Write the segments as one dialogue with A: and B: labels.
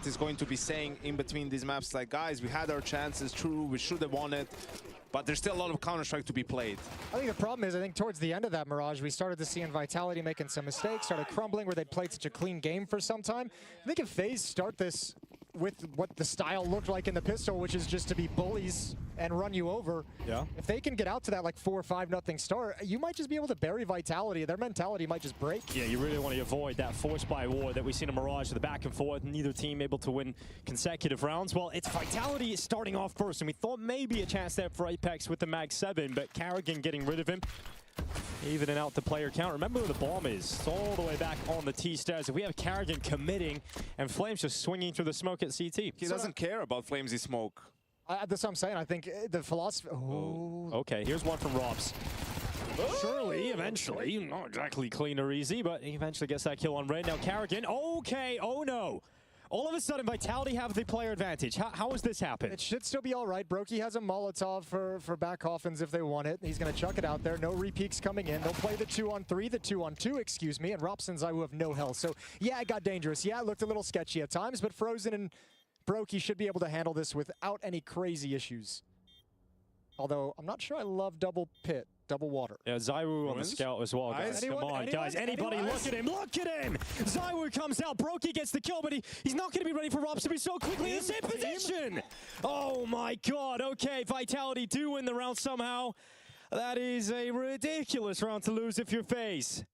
A: is going to be saying in between these maps, like, guys, we had our chances, true, we should have won it, but there's still a lot of Counter-Strike to be played.
B: I think the problem is, I think towards the end of that Mirage, we started to see Vitality making some mistakes, started crumbling where they'd played such a clean game for some time. I think if FaZe start this with what the style looked like in the pistol, which is just to be bullies and run you over, if they can get out to that like 4 or 5-0 start, you might just be able to bury Vitality. Their mentality might just break.
C: Yeah, you really want to avoid that forced buy war that we've seen in Mirage, the back and forth, neither team able to win consecutive rounds. Well, it's Vitality starting off first, and we thought maybe a chance there for Apex with the Mag 7, but Karrigan getting rid of him. Evening out the player count. Remember where the bomb is. It's all the way back on the T stairs. If we have Karrigan committing and Flames just swinging through the smoke at CT.
A: He doesn't care about Flamesy smoke.
B: That's what I'm saying. I think the philosophy... Oh.
C: Okay, here's one from Robs. Surely, eventually, not exactly clean or easy, but he eventually gets that kill on Red. Now Karrigan, okay, oh no. All of a sudden, Vitality have the player advantage. How has this happened?
B: It should still be all right. Brokey has a Molotov for back coffins if they want it. He's going to chuck it out there. No repeaks coming in. They'll play the 2-on-3, the 2-on-2, excuse me, and Robson and Zywoo have no health. So, yeah, it got dangerous. Yeah, it looked a little sketchy at times, but Frozen and Brokey should be able to handle this without any crazy issues. Although, I'm not sure I love double pit. Double water.
C: Yeah, Zywoo on the scout as well, guys. Come on, guys. Anybody look at him. Look at him. Zywoo comes out. Brokey gets the kill, but he's not going to be ready for Robs to be so quickly in the same position. Oh, my God. Okay, Vitality do win the round somehow. That is a ridiculous round to lose if you're FaZe.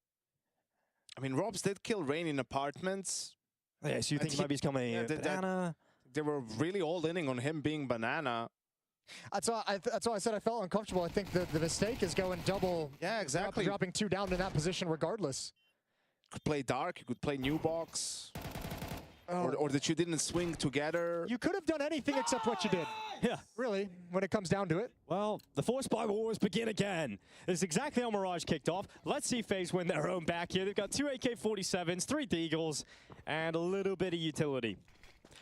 A: I mean, Robs did kill Rain in apartments.
C: Yeah, so you think maybe he's coming Banana?
A: They were really all-inning on him being Banana.
B: That's why I said I felt uncomfortable. I think the mistake is going double.
A: Yeah, exactly.
B: Dropping 2 down in that position regardless.
A: Could play Dark, you could play New Box. Or that you didn't swing together.
B: You could have done anything except what you did.
C: Yeah.
B: Really, when it comes down to it.
C: Well, the force buy wars begin again. This is exactly how Mirage kicked off. Let's see FaZe win their own back here. They've got 2 AK-47s, 3 Deagles, and a little bit of utility.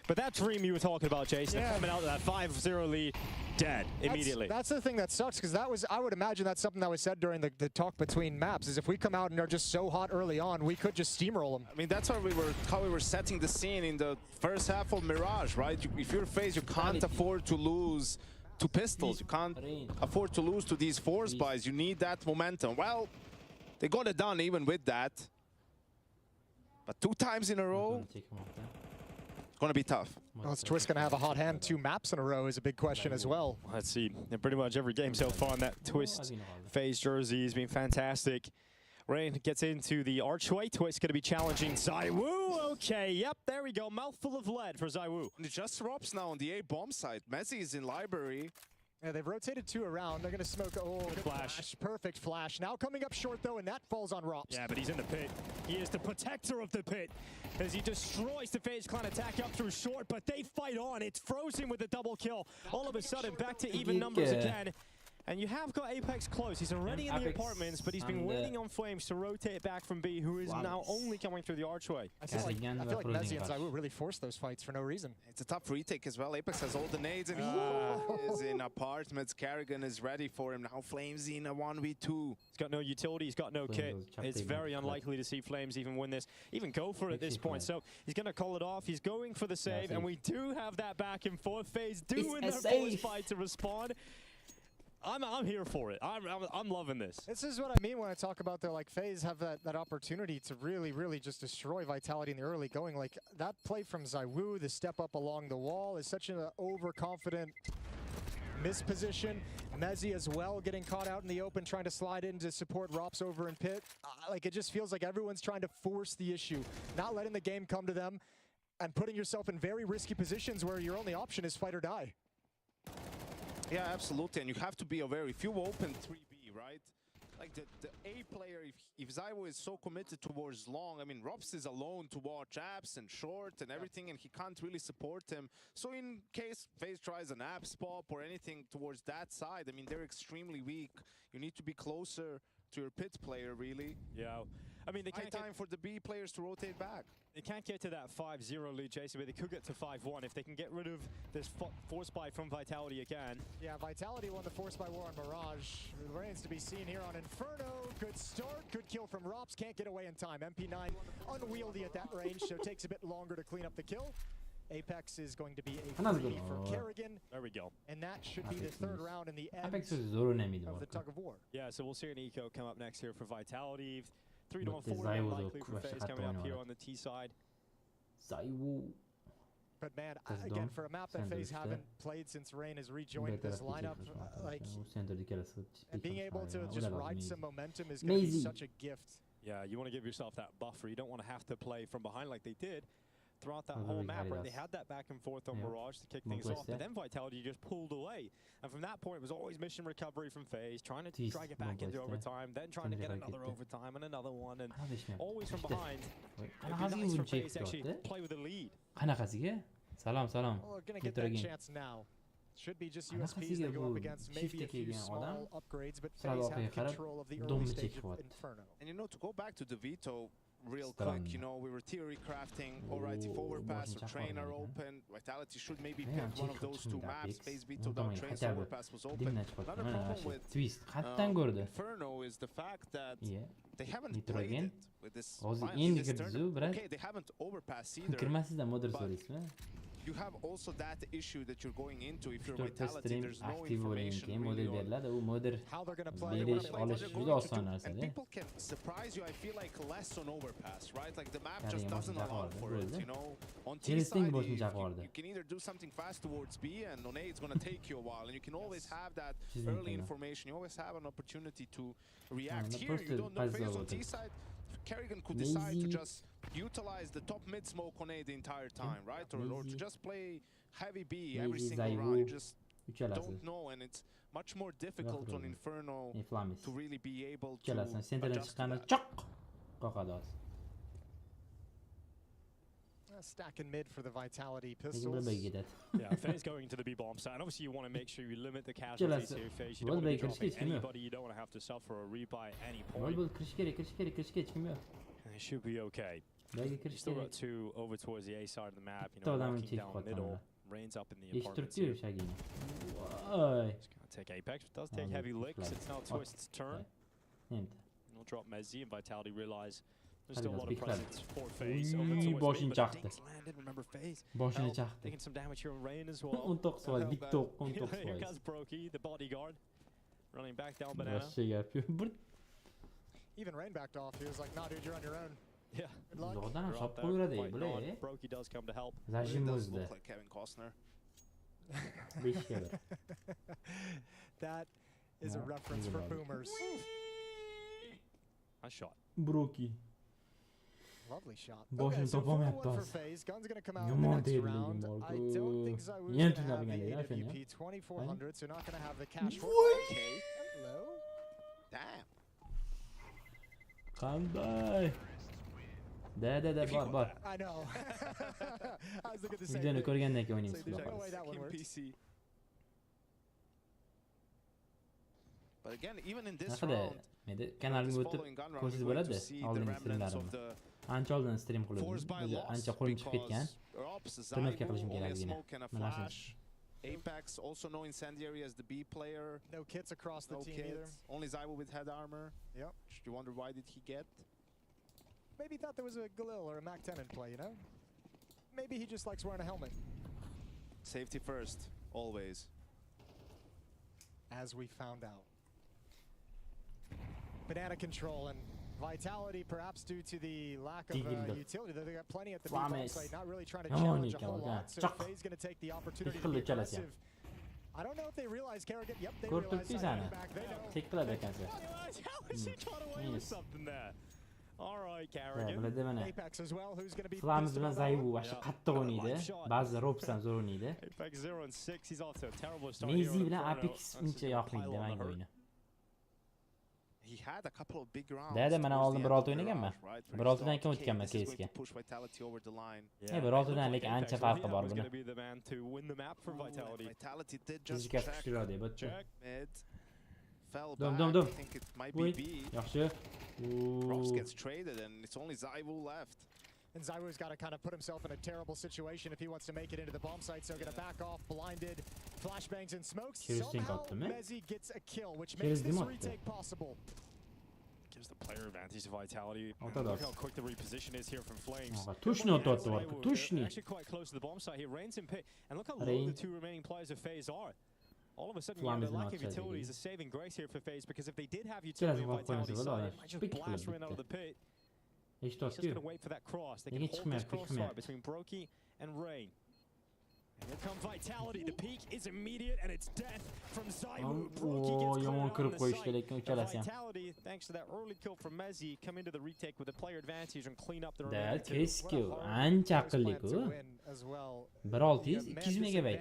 C: But that dream you were talking about, Jason, coming out of that 5-0 lead, dead immediately.
B: That's the thing that sucks, because I would imagine that's something that was said during the talk between maps, is if we come out and are just so hot early on, we could just steamroll them.
A: I mean, that's how we were setting the scene in the first half of Mirage, right? If you're FaZe, you can't afford to lose to pistols. You can't afford to lose to these force buys. You need that momentum. Well, they got it done even with that. But 2 times in a row, going to be tough.
B: Well, is Twist going to have a hot hand 2 maps in a row is a big question as well.
C: Let's see. In pretty much every game so far in that Twist FaZe jersey has been fantastic. Rain gets into the archway. Twist going to be challenging Zywoo. Okay, yep, there we go. Mouthful of lead for Zywoo.
A: And it just Robs now on the A bomb side. Messi is in library.
B: Yeah, they've rotated 2 around. They're going to smoke. Oh, good flash. Perfect flash. Now coming up short, though, and that falls on Robs.
C: Yeah, but he's in the pit. He is the protector of the pit as he destroys the FaZe clan attack up through short, but they fight on. It's Frozen with a double kill. All of a sudden, back to even numbers again. And you have got Apex close. He's already in the apartments, but he's been waiting on Flames to rotate back from B, who is now only coming through the archway.
B: I feel like Messi and Zywoo really forced those fights for no reason.
A: It's a tough retake as well. Apex has all the nades, and he is in apartments. Karrigan is ready for him. Now Flames in a 1v2.
C: He's got no utility. He's got no kit. It's very unlikely to see Flames even win this, even go for it at this point. So he's going to call it off. He's going for the save, and we do have that back and forth. FaZe do win their force fight to respond. I'm here for it. I'm loving this.
B: This is what I mean when I talk about FaZe have that opportunity to really just destroy Vitality in the early going. Like that play from Zywoo, the step up along the wall is such an overconfident misposition. Mezzi as well getting caught out in the open, trying to slide in to support Rops over in pit. Like it just feels like everyone's trying to force the issue, not letting the game come to them, and putting yourself in very risky positions where your only option is fight or die.
A: Yeah, absolutely, and you have to be aware. If you open 3B, right? Like the A player, if Zywoo is so committed towards long, I mean, Robs is alone to watch apps and short and everything, and he can't really support him. So in case FaZe tries an apps pop or anything towards that side, I mean, they're extremely weak. You need to be closer to your pit player, really.
C: Yeah. I mean, they can't
A: time for the B players to rotate back.
C: They can't get to that 5-0 lead, Jason, but they could get to 5-1 if they can get rid of this force buy from Vitality again.
B: Yeah, Vitality won the force buy war on Mirage. Remains to be seen here on Inferno. Good start, good kill from Rops. Can't get away in time. MP9 unwieldy at that range, so it takes a bit longer to clean up the kill. Apex is going to be a
D: Another
B: free
D: good
B: for
D: one.
B: Kerrigan,
C: There we go.
B: and that should be the
D: Apex
B: third
D: is-
B: round in the
D: Apex
B: end
D: o'zi zo'r o'ynaydi
B: of the
D: bu
B: tug of war.
C: Yeah, so we'll see an eco come up next here for Vitality. 3 to 1,
D: But the
C: 4 to 1
D: Zaiwo
C: likely for
D: was
C: FaZe
D: shot
C: coming up
D: down
C: here
D: on
C: on the T side.
D: Zaiwo.
B: But man,
D: That's
B: again,
D: dumb.
B: for a map that
D: Send
B: FaZe
D: it
B: haven't played since Rain has rejoined
D: Better
B: this lineup, like,
D: u centerda kelasi
B: and being able to just ride some momentum is going to be
D: Amazing.
B: such a gift.
C: Yeah, you want to give yourself that buffer. You don't want to have to play from behind like they did throughout that
D: Oh,
C: whole
D: very
C: map, right? They
D: Adidas.
C: had that back and forth on
D: Yeah.
C: Mirage to kick
D: More
C: things off,
D: quest,
C: but
D: yeah.
C: then Vitality just pulled away. And from that point, it was always mission recovery from FaZe, trying to
D: Jeez,
C: drag it
D: more
C: back into
D: quest, yeah.
C: overtime, then trying to get
D: Seni
C: another
D: fark etti.
C: overtime and another one, and
D: Qanaqa ishlayapti?
C: always from
D: İşte.
C: behind.
D: Qanaqasiga
C: It'd be nice for
D: uni chekib
C: FaZe to actually
D: turyapti?
C: play with a lead.
D: Qanaqasiga? Salom, salom.
B: Well, we're going to get
D: Get
B: that
D: again.
B: chance now. Should be just
D: Qanaqasiga
B: USPs they go up
D: bu
B: against, maybe a
D: shiftga
B: few
D: kelgan
B: small
D: odam
B: upgrades, but
D: sal
B: FaZe
D: orqaga
B: have
D: qarab
B: control of the
D: dumni
B: early stage
D: chekib
B: of
D: yubordi.
B: Inferno.
A: And you know, to go back to the veto real
D: Strong.
A: quick, you know, we were theory crafting, alright, if
D: Oh,
A: overpass
D: boshni
A: or train are
D: chaqirdi,
A: open, Vitality should maybe
D: Yeah,
A: pick one of
D: check
A: those two
D: chiqdi
A: maps.
D: Apex.
A: FaZe vetoed
D: Unutmang,
A: out train, so
D: хотя бы
A: overpass was open.
D: dimdan chiqib
A: Another
D: mana
A: problem
D: shu
A: with
D: twist qayerdan ko'rdi?
A: Inferno is the fact that
D: Iya.
A: they haven't
D: Nitro
A: played
D: again.
A: it with this
D: Hozir
A: line,
D: endi
A: this
D: kirdi
A: turn.
D: zu, brat.
A: Okay, they haven't overpassed either.
D: Kirmasizdan model
A: but
D: so'raysizmi?
A: you have also that issue that you're going into if you're
D: 4 ta
A: Vitality,
D: stream
A: there's no
D: aktiv bo'lgandan
A: information
D: keyin
A: really
D: model
A: on
D: beriladi. U model
B: How they're going to play,
D: berish,
B: what
D: olish
A: they're
D: juda
A: going to
D: oson
A: do.
D: narsa
A: And
D: da.
A: people can surprise you, I feel like, less on overpass, right? Like the map
D: Carry
A: just doesn't
D: motion
A: allow
D: jack
A: for
D: vardı,
A: it,
D: böyle.
A: you know? On T
D: Jelis'in
A: side,
D: motion
A: you,
D: jack
A: you,
D: vardı.
A: you can either do something fast towards B, and on A it's going to take you a while. And you can always have that
D: Çizim
A: early
D: konu.
A: information. You always have an opportunity to react.
D: the
A: Here,
D: first
A: you don't know.
D: pass
A: FaZe on
D: over
A: T
D: the-
A: side, Kerrigan could decide to
D: Lazy.
A: just utilize the top mid smoke on A the entire time, right? Or to
D: Lazy.
A: just play heavy B every
D: Lazy,
A: single
D: Zaiwo.
A: round. You just
D: Uchalasi.
A: don't know, and it's much more difficult on
D: Ro'y.
A: Inferno
D: Inflamis.
A: to really be able to
D: Uchalasi senterdan
A: adjust to
D: chiqqanda
A: that.
D: choq qoqadi hozir.
B: stack in mid for the Vitality
D: Lekin
B: pistols.
D: bir ketadi.
C: Yeah, FaZe going to the B bomb site, and obviously you want to make sure you limit the casualties
D: Kelasi.
C: here, FaZe. You
D: Bo'ldi,
C: don't want to be
D: kirish
C: dropping
D: hech kim yo'q.
C: anybody. You don't want to have to suffer a rebuy at any
D: Bo'ldi,
C: point.
D: bo'ldi, kirish kerak, kirish kerak, kirishga hech kim yo'q.
C: And it should be okay.
D: Baga
C: You
D: kirish
C: still got
D: kerak.
C: two over towards the A side of the map. You
D: Bitta
C: know,
D: odamni
C: walking
D: chekib
C: down
D: qoldi
C: middle,
D: mana.
C: Rain's up in the
D: Eshitib
C: apartments
D: turibdi-yu
C: here.
D: shagini. Voy.
C: It's going to take Apex, but does take
D: Oh,
C: heavy
D: look,
C: licks.
D: flag.
C: It's now
D: Oh,
C: Twist's turn.
D: Endi.
C: He'll drop Mezzi, and Vitality realize there's
D: Hadi
C: still a
D: biraz
C: lot of
D: bekler.
C: presence for FaZe over
D: Uy,
C: towards
D: boşun
C: mid, but
D: çaktı.
C: Dinks landed. Remember FaZe?
D: Boshini
C: Hell,
D: chaqdi.
C: taking some damage here on Rain as well.
D: 19 foiz, bitta o'q 19
C: Here
D: foiz.
C: comes Brokey, the bodyguard, running back down banana.
D: Boshga gap yo'q. Bir
B: Even Rain backed off. He was like, nah, dude, you're on your own.
C: Yeah.
B: Good luck.
D: uzoqdan ham
C: They're
D: shop
C: out there
D: qo'yaveradi,
C: fighting on.
D: bular.
C: Brokey does come to help.
D: Zajim
A: It does
D: o'zida.
A: look like Kevin Costner.
D: 5ga bir.
B: That is a
D: No,
B: reference
D: he's
B: for
D: allowed.
B: boomers.
C: Nice shot.
D: Broki.
B: Lovely shot.
D: Boşun
B: Okay, so
D: toplamayapti
B: 4-1 for
D: hozir.
B: FaZe. Gun's going to come out in the
D: Yomon
B: next
D: terligim
B: round.
D: bor.
B: I don't think Zaiwu's
D: Yen
B: going to have
D: tuzagan
B: the
D: edi, shuni.
B: AWP 2400, so not going to have the cash for
D: Voy.
B: Okay. Hello.
A: Damn.
D: Qanday? Da,
C: If you
D: bor,
C: got
D: bor.
C: that.
B: I know. I was looking at the same
D: Videoni
B: thing.
D: ko'rgandan keyin o'ynaymiz.
B: So they
D: xudo
B: check- oh,
D: xohlasa.
B: wait, that one
A: Kim
B: works.
A: PC. But again, even in this
D: Naqada
A: round,
D: menda
A: this
D: kanalimga o'tib
A: following gun round,
D: ko'rsatib
A: we're going
D: bo'ladi
A: to see the
D: oldingi
A: remnants of
D: streamlarimni.
A: the
D: Ancha oldin stream
A: force by
D: qildim.
A: loss
D: Ancha qo'lim chiqib ketgan.
A: because Rops,
D: Turmakka
A: Zaiwu,
D: qilishim
A: only a
D: kerakligini.
A: smoke and a
D: Mana shu.
A: flash. Apex, also no incendiary as the B player.
B: No kits across the
A: No
B: team either.
A: kits. Only Zaiwu with head armor.
B: Yep.
A: You wonder why did he get?
B: Maybe he thought there was a Galil or a Mac 10 in play, you know? Maybe he just likes wearing a helmet.
A: Safety first, always.
B: As we found out. Banana control and Vitality, perhaps due to the lack of
D: Digildi.
B: utility. They got plenty at the
D: Flames.
B: B-bomb site, not really trying to
D: Yomon
B: challenge a
D: ekan,
B: whole
D: uka.
B: lot. So
D: Chaq.
B: FaZe going to take the opportunity to
D: Qildi
B: be
D: uchalasi ham.
B: aggressive. I don't know if they realize Kerrigan. Yep, they
D: Ko'rib
B: realize
D: turibsiz
B: Zaiwu
D: ana.
B: back. They know.
D: Chek qiladi ekansiz.
C: How is he got away with
D: Yes.
C: something there? All right,
D: Ha,
C: Carrigan.
D: biladi mana.
B: Apex as well, who's going to be
D: Flamiz
B: pissed
D: bilan
B: about that one.
D: Zaiwu vasha
C: Yeah.
D: qattiq
C: Live
D: o'ynaydi.
C: shot.
D: Ba'zi Rops ham zo'r o'ynaydi.
C: Apex 0 and 6. He's off to a terrible start. here
D: Mezi
C: on
D: bilan
C: Inferno.
D: Apex
C: That's just
D: uncha
C: gonna
D: yoqmaydi
C: pile on the
D: menga
C: hurt.
D: o'yini.
A: He had a couple of big rounds.
D: Da, mana
A: towards
D: oldin
A: the
D: 1-6
A: end of the
D: o'ynaganman.
A: round, right, where he
D: 1-6 dan
A: thought,
D: keyin
A: okay,
D: o'tganman
A: this is going
D: CS:ga.
A: to push Vitality over the line.
C: Yeah,
D: bir
C: it
D: oltidan
C: looked like
D: ancha
C: Apex
D: farqi
C: really
D: bor
C: was
D: buni.
C: going to be the man to win the map for
A: Ooh, and
C: Vitality.
A: Vitality did just
D: Fizika
A: check
D: kuchliroq deb o'tdi.
C: Check.
A: mid. Fell
D: Dom,
A: back.
D: dom, dom.
A: I think it might
D: Voy.
A: be B.
D: Yaxshi.
A: Rops
D: Ooh.
A: gets traded and it's only Zaiwu left.
B: And Zaiwu's got to kind of put himself in a terrible situation if he wants to make it into the bomb site. So going to back off, blinded, flashbangs and smokes.
D: Kirishtin
B: Somehow
D: kaptı mı?
B: Mezzi gets a kill, which
D: Kiriz
B: makes this
D: değil mi attı?
B: retake possible.
C: There's the player advantage to Vitality.
D: Oh,
C: Look
D: that's-
C: how quick the reposition is here from Flames.
D: Tushni o'tyapti
C: They're
D: baribir, tushni.
C: actually quite close to the bomb site here. Rain's in pit. And look how low
D: Rain.
C: the two remaining players of FaZe are. All of a sudden,
D: Flam
C: the
D: is
C: lack
D: not
C: of
D: tragic.
C: utilities is saving grace here for FaZe, because if they did have
D: Biraz
C: utility on
D: ufak
C: Vitality's
D: koyması var
C: side,
D: da
C: it might just
D: pik
C: blast
D: kılır
C: Rain out of the
D: bitti.
C: pit.
D: Eşit
C: He's just going
D: atıyor.
C: to wait for that cross. They
D: Niye
C: can hold
D: çıkmıyor,
C: this
D: pik
C: crossfire
D: çıkmıyor?
C: between Brokey and Rain. And here comes Vitality. The peak is immediate, and it's death from Zywoo. Brokey
D: Oo,
C: gets
D: yaman
C: cleared out on
D: kırıp
C: the
D: koyuştu
C: site.
D: lekin
C: And
D: uçalas ya.
C: Vitality, thanks to that early kill from Mezzi, come into the retake with the player advantage and clean up the
D: Da
C: remaining two.
D: keski o. Ancha aqlli ku. 1600 200 megabayt.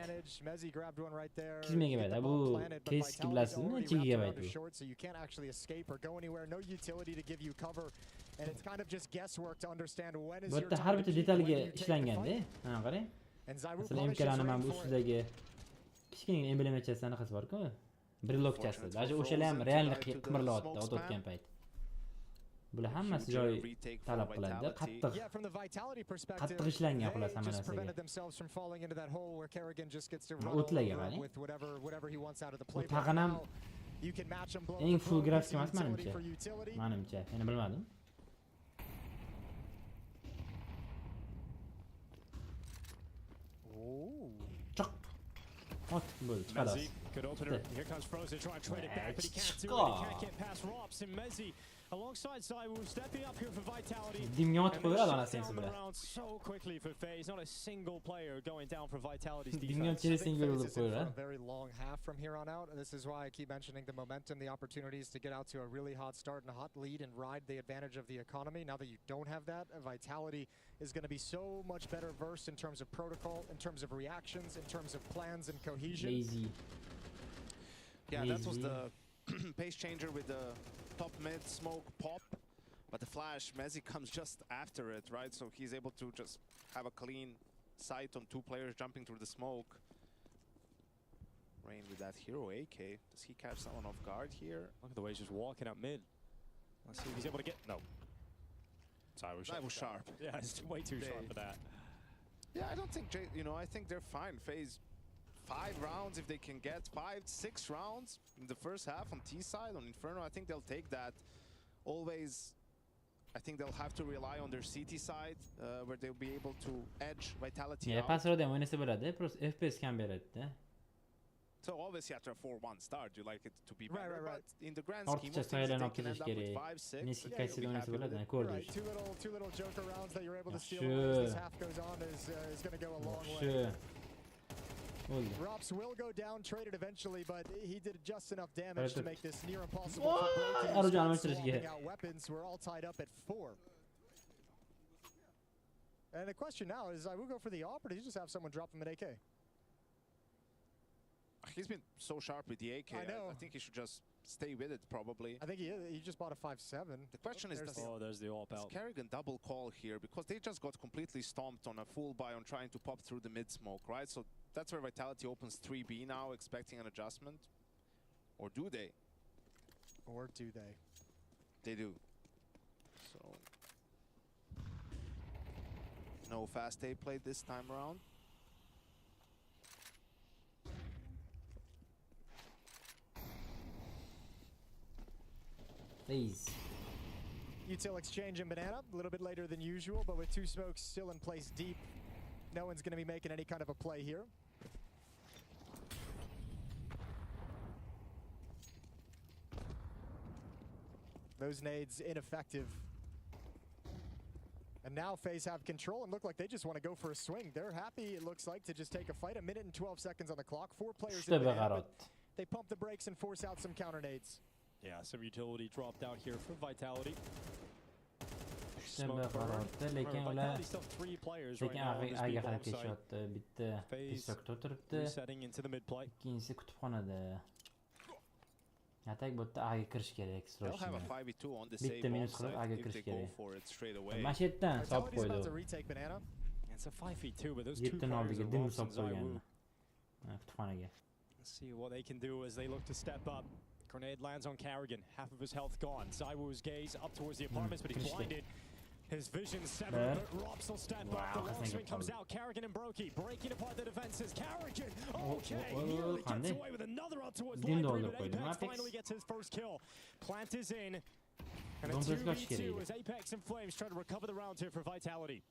D: 200 megabayt. Bu keski bilasizmi? 2 gigabayt bu.
B: So you can't actually escape or go anywhere. No utility to give you cover. And it's kind of just guesswork to understand when is
D: Bu
B: your
D: yerda
B: time
D: har
B: to
D: bitta
B: peak, when
D: detalga
B: you take the
D: ishlanganda.
B: fight.
D: Ha, qarang.
B: And Zywoo
D: Masalan,
B: punishes
D: MKlarni mana
B: Rain
D: bu
B: for it.
D: ustidagi kichkina emblemachasi anaqasi bor-ku. Brilokchasi. Даже o'shalar ham realni qimirlayapti otayotgan payt. Bular hammasi joy talab qiladi. Qattiq
B: Yeah, from the Vitality perspective,
D: qattiq ishlangan
B: they
D: xullas hamma
B: just prevented
D: narsaga.
B: themselves from falling into that hole where Kerrigan just gets to run
D: O'tlarga
B: all over
D: qarang.
B: with whatever he wants out of the play.
D: tag'in ham
B: You can match them blow
D: eng
B: for
D: full
B: blow,
D: grafik
B: gives you
D: emas
B: utility
D: menimcha.
B: for utility.
D: Menimcha, yana bilmadim.
B: Ooh.
D: Choq. Ot bo'ldi, chiqadi.
C: Mezzi, good opener. Here comes Frozen trying to trade it back, but he can't do it. He can't get past Rops, and Mezzi alongside Zywoo stepping up here for Vitality.
D: Dimga otib
C: And they
D: qo'yadi
C: shut
D: onasi
C: down
D: sensi
C: the
D: bilan.
C: round so quickly for FaZe. Not a single player going down for Vitality's
D: Dimga
C: defense.
B: I
D: chesing
B: think
D: yo'l
B: FaZe
D: urib
B: is in for
D: qo'yadi.
B: a very long half from here on out. This is why I keep mentioning the momentum, the opportunities to get out to a really hot start and a hot lead and ride the advantage of the economy. Now that you don't have that, Vitality is going to be so much better versed in terms of protocol, in terms of reactions, in terms of plans and cohesion.
D: Lazy.
A: Yeah, that was
D: Easy.
A: the pace changer with the top mid smoke pop. But the flash, Mezzi comes just after it, right? So he's able to just have a clean sight on two players jumping through the smoke. Rain with that hero AK. Does he catch someone off guard here?
C: Look at the way he's just walking up mid. Let's see if he's able to get. No.
A: That was sharp.
C: Yeah, it's way too sharp for that.
A: Yeah, I don't think, I think they're fine. FaZe 5 rounds, if they can get 5, 6 rounds in the first half on T side, on Inferno, I think they'll take that. Always, I think they'll have to rely on their CT side, where they'll be able to edge Vitality
D: Ya
A: out.
D: pasroda ham o'ynasa bo'ladi, просто FPS kam beradi-da.
A: So obviously after a 4-1 start, you like it to be better,
B: Right.
A: but in the grand scheme
D: Ortiqcha
A: of things,
D: soylarni
A: they
D: olib
A: can end
D: ketish
A: up with
D: kerak.
A: 5, 6.
D: Neski
A: yeah,
D: qaysida
A: you'll be
D: o'ynasa
A: happy with
D: bo'ladi,
A: it.
D: ko'rdik.
B: Right, two little joker rounds that you're able to steal
D: Yaxshi.
B: as this half goes on is going to go a long way.
D: Yaxshi. Bo'ldi.
B: Rops will go down, traded eventually, but he did just enough damage
D: Right.
B: to make this near impossible
D: Whoa!
B: for Brokey.
D: Arjan
B: He's
D: o'chirishga.
B: swapping out weapons. We're all tied up at 4. And the question now is, I will go for the AWP, or did he just have someone drop him an AK?
A: He's been so sharp with the AK.
B: I know.
A: I think he should just stay with it, probably.
B: I think he just bought a 5.7.
A: The question is,
B: There's
A: does
C: Oh, there's the AWP
A: Does
C: out.
A: Kerrigan double call here? Because they just got completely stomped on a full buy on trying to pop through the mid smoke, right? So that's where Vitality opens 3B now, expecting an adjustment. Or do they?
B: Or do they?
A: They do. So no fast A play this time around.
D: Please.
B: Util exchange and banana, a little bit later than usual, but with 2 smokes still in place deep, no one's going to be making any kind of a play here. Those nades ineffective. And now FaZe have control and look like they just want to go for a swing. They're happy, it looks like, to just take a fight. 1 minute and 12 seconds on the clock. 4 players in
D: Shta
B: banana,
D: beg'arat.
B: but they pump the brakes and force out some counter nades.
C: Yeah, some utility dropped out here for Vitality.
D: Shta
C: Smoke burn.
D: beg'aratda, lekin
C: Remember,
D: ular
C: Vitality still have 3 players right
D: lekin
C: now on this B
D: aga
C: bomb
D: qarab
C: site.
D: ketishyapti. Bitta
C: FaZe
D: pistokda o'tiribdi,
C: resetting into the mid play.
D: ikkinchisi kutubxonada. Atak botda A'ga kirish kerak,
A: They'll have a
D: srochni.
A: 5v2 on the
D: Bitta
A: save bomb
D: minus qilib
A: site
D: A'ga
A: if
D: kirish
A: they go
D: kerak.
A: for it straight away.
D: Mashetdan solib
B: Vitality's about to
D: qo'ydi.
B: retake banana.
C: It's a 5v2, but those 2
D: 7
C: players
D: oldiga
C: are
D: dim
C: Rops and
D: solib qo'ygan.
C: Zywoo.
D: Kutubxonaga.
C: Let's see what they can do as they look to step up. Grenade lands on Kerrigan, half of his health gone. Zywoo's gaze up towards the apartments, but he's
D: Christy.
C: blinded. His vision severed,
D: Bad.
C: but Rops will step
D: Wow,
C: up. The
D: that's
C: long swing
D: negative
C: comes
D: problem.
C: out. Kerrigan and Brokey breaking apart the defenses. Kerrigan,
D: Oh,
C: okay,
D: oh,
C: nearly
D: oh,
C: gets
D: Hande.
C: away with another out towards
D: Dim
C: Library,
D: doldu
C: but
D: koydu.
C: Apex
D: Apex.
C: finally gets his first kill. Plant is in. And a
D: Don't let's go
C: 2v2
D: shitty.
C: as Apex and Flames try to recover the round here for Vitality.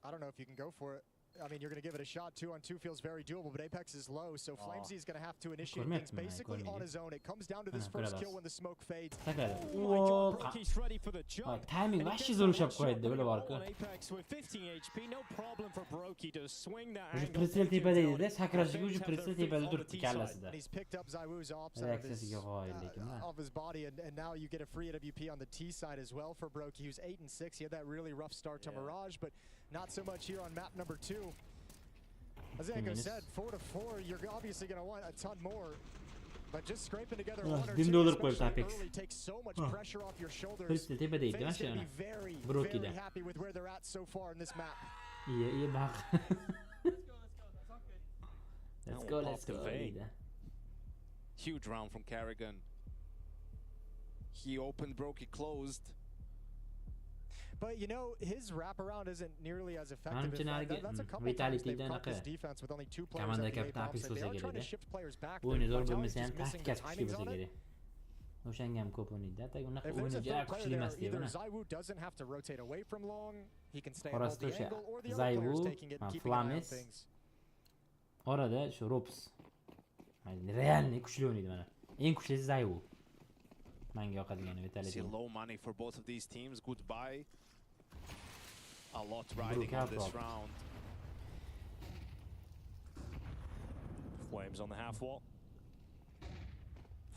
B: I don't know if you can go for it. I mean, you're going to give it a shot. 2-on-2 feels very doable, but Apex is low, so Flamesy is going to have to initiate things basically on his own. It comes down to this first kill when the smoke fades.
C: Oh my God, Brookie's ready for the jump.
D: Timing
C: And he
D: vashchi
C: gets
D: zo'r
C: the
D: ushab
C: one
D: qo'yadi
C: shot
D: deb
C: winning
D: o'ylarku.
C: ball on Apex with 15 HP, no problem for Brokey to swing that
D: O'sha
C: angle.
D: Pretzel
C: take him
D: tepada
C: down.
D: edi-da, sakrashiga
C: Flames
D: o'sha
C: have their
D: Pretzel
C: fifth
D: tepada
C: on the
D: turibdi
C: T side.
D: kallasida.
B: And he's picked up Zywoo's ops out
D: Reaksiyasiga qoyillik nima?
B: of his body, and now you get a free AWP on the T side as well for Brokey, who's 8-6. He had that really rough start to Mirage, but not so much here on map number 2. As Echo said, 4-4, you're obviously going to want a ton more. But just scraping together one or
D: dim
B: two,
D: dollar
B: especially
D: qo'yibdi Apex.
B: early, takes so much pressure off your shoulders.
D: Pretzel tepada edi
B: FaZe
D: mana
B: gonna
D: shuni.
B: be very,
D: Brokey'da.
B: very happy with where they're at so far in this map.
D: Iya baq. Let's
C: That
D: go,
C: one
D: let's
C: popped
D: go
C: a vein.
D: deydi.
A: Huge round from Carrigan. He opened, Brokey closed.
B: But you know, his wraparound isn't nearly as effective as
D: Manimcha
B: that. That's a couple times they've caught this defense with only 2 players
D: Komanda
B: at the A
D: kapitani
B: bomb site. They are
D: Apex
B: trying to
D: bo'lsa
B: shift players back.
D: O'yini zo'r
B: Vitality's
D: bo'lmasa ham
B: just missing the
D: taktikasi kuchli
B: timings
D: bo'lsa
B: on it.
D: kerak. O'shanga ham ko'p o'ynaydi. Ataga unaqa
B: If there's
D: o'yini
B: a
D: juda
B: third player
D: kuchli
B: there,
D: emas deydi
B: either
D: buni.
B: Zywoo doesn't have to rotate away from long, he can stay and hold
D: Orasida
B: the
D: o'sha
B: angle, or the other player's
D: Zywoo,
B: taking it, keeping an eye on
D: Flames,
B: things.
D: orada shu Rops. Realni kuchli o'ynaydi mana. Eng kuchlisi Zywoo. Menga yoqadigani
A: See
D: Vitality.
A: low money for both of these teams. Goodbye. A lot riding on this round.
C: Flames on the half wall.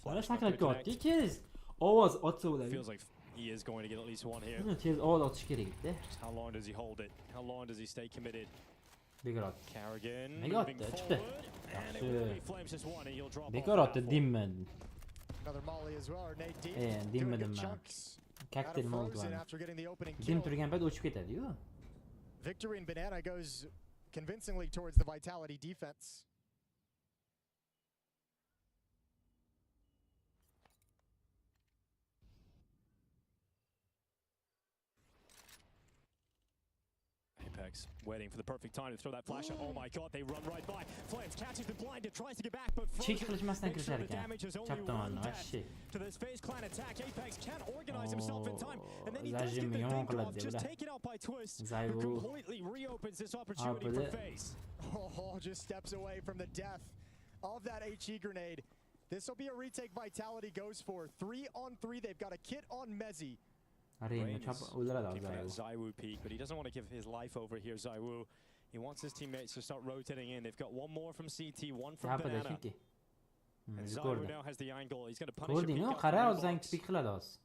D: Mana
C: Flash not gonna
D: sakrab
C: connect.
D: ketdi. Cheers. Ovoz otsa bo'ladi.
C: Feels like he is going to get at least one here.
D: Cheers ovoz otish kerak edi.
C: Just how long does he hold it? How long does he stay committed?
D: Bekor otdi.
C: Carrigan
D: Nega
C: moving
D: otdi? Chiqdi.
C: forward, and it will be Flames just one, and he'll drop
D: Bekor
C: off
D: otdi
C: half wall.
D: dimmi.
B: Another Molly as well, or Nate Deep.
D: Dimmi
B: Doing good
D: dimmi.
B: chunks out
D: Cocktail
B: of
D: mold
B: Frozen
D: mana.
B: after getting the opening
D: Dim
B: kill.
D: turgan payt o'chib ketadi-yu.
B: Victory and Banana goes convincingly towards the Vitality defense.
C: Apex waiting for the perfect time to throw that flash out. Oh my God, they run right by. Flames catches the blind and tries to get back, but
D: Cheek
C: Frozen
D: qilishmasdan
C: makes sure
D: kirishar
C: the
D: ekan.
C: damage is only
D: Chap
C: one
D: tomondan
C: death
D: vashchi.
C: to this FaZe clan attack. Apex can't organize himself in time, and then he does
D: Zajim
C: get the
D: yomon
C: dink
D: qiladi
C: off,
D: deb
C: just
D: ular.
C: taken out by Twist, who
D: Zywoo
C: completely reopens this opportunity for
D: Apple.
C: FaZe.
B: Oh, just steps away from the death of that HE grenade. This will be a retake Vitality goes for. 3-on-3, they've got a kit on Mezzy.
D: Arenni
C: Brains
D: chap o'ldiradi
C: keeping that
D: hozir.
C: Zywoo peak, but he doesn't want to give his life over here, Zywoo. He wants his teammates to start rotating in. They've got one more from CT, one from
D: Chapida
C: Banana.
D: shunki.
C: And
D: O'zi
C: Zywoo
D: ko'rdi.
C: now has the angle. He's going to punish a peek
D: Ko'rdingmi?
C: out
D: Qara,
C: from the
D: o'zidan
C: box.
D: pik qiladi hozir.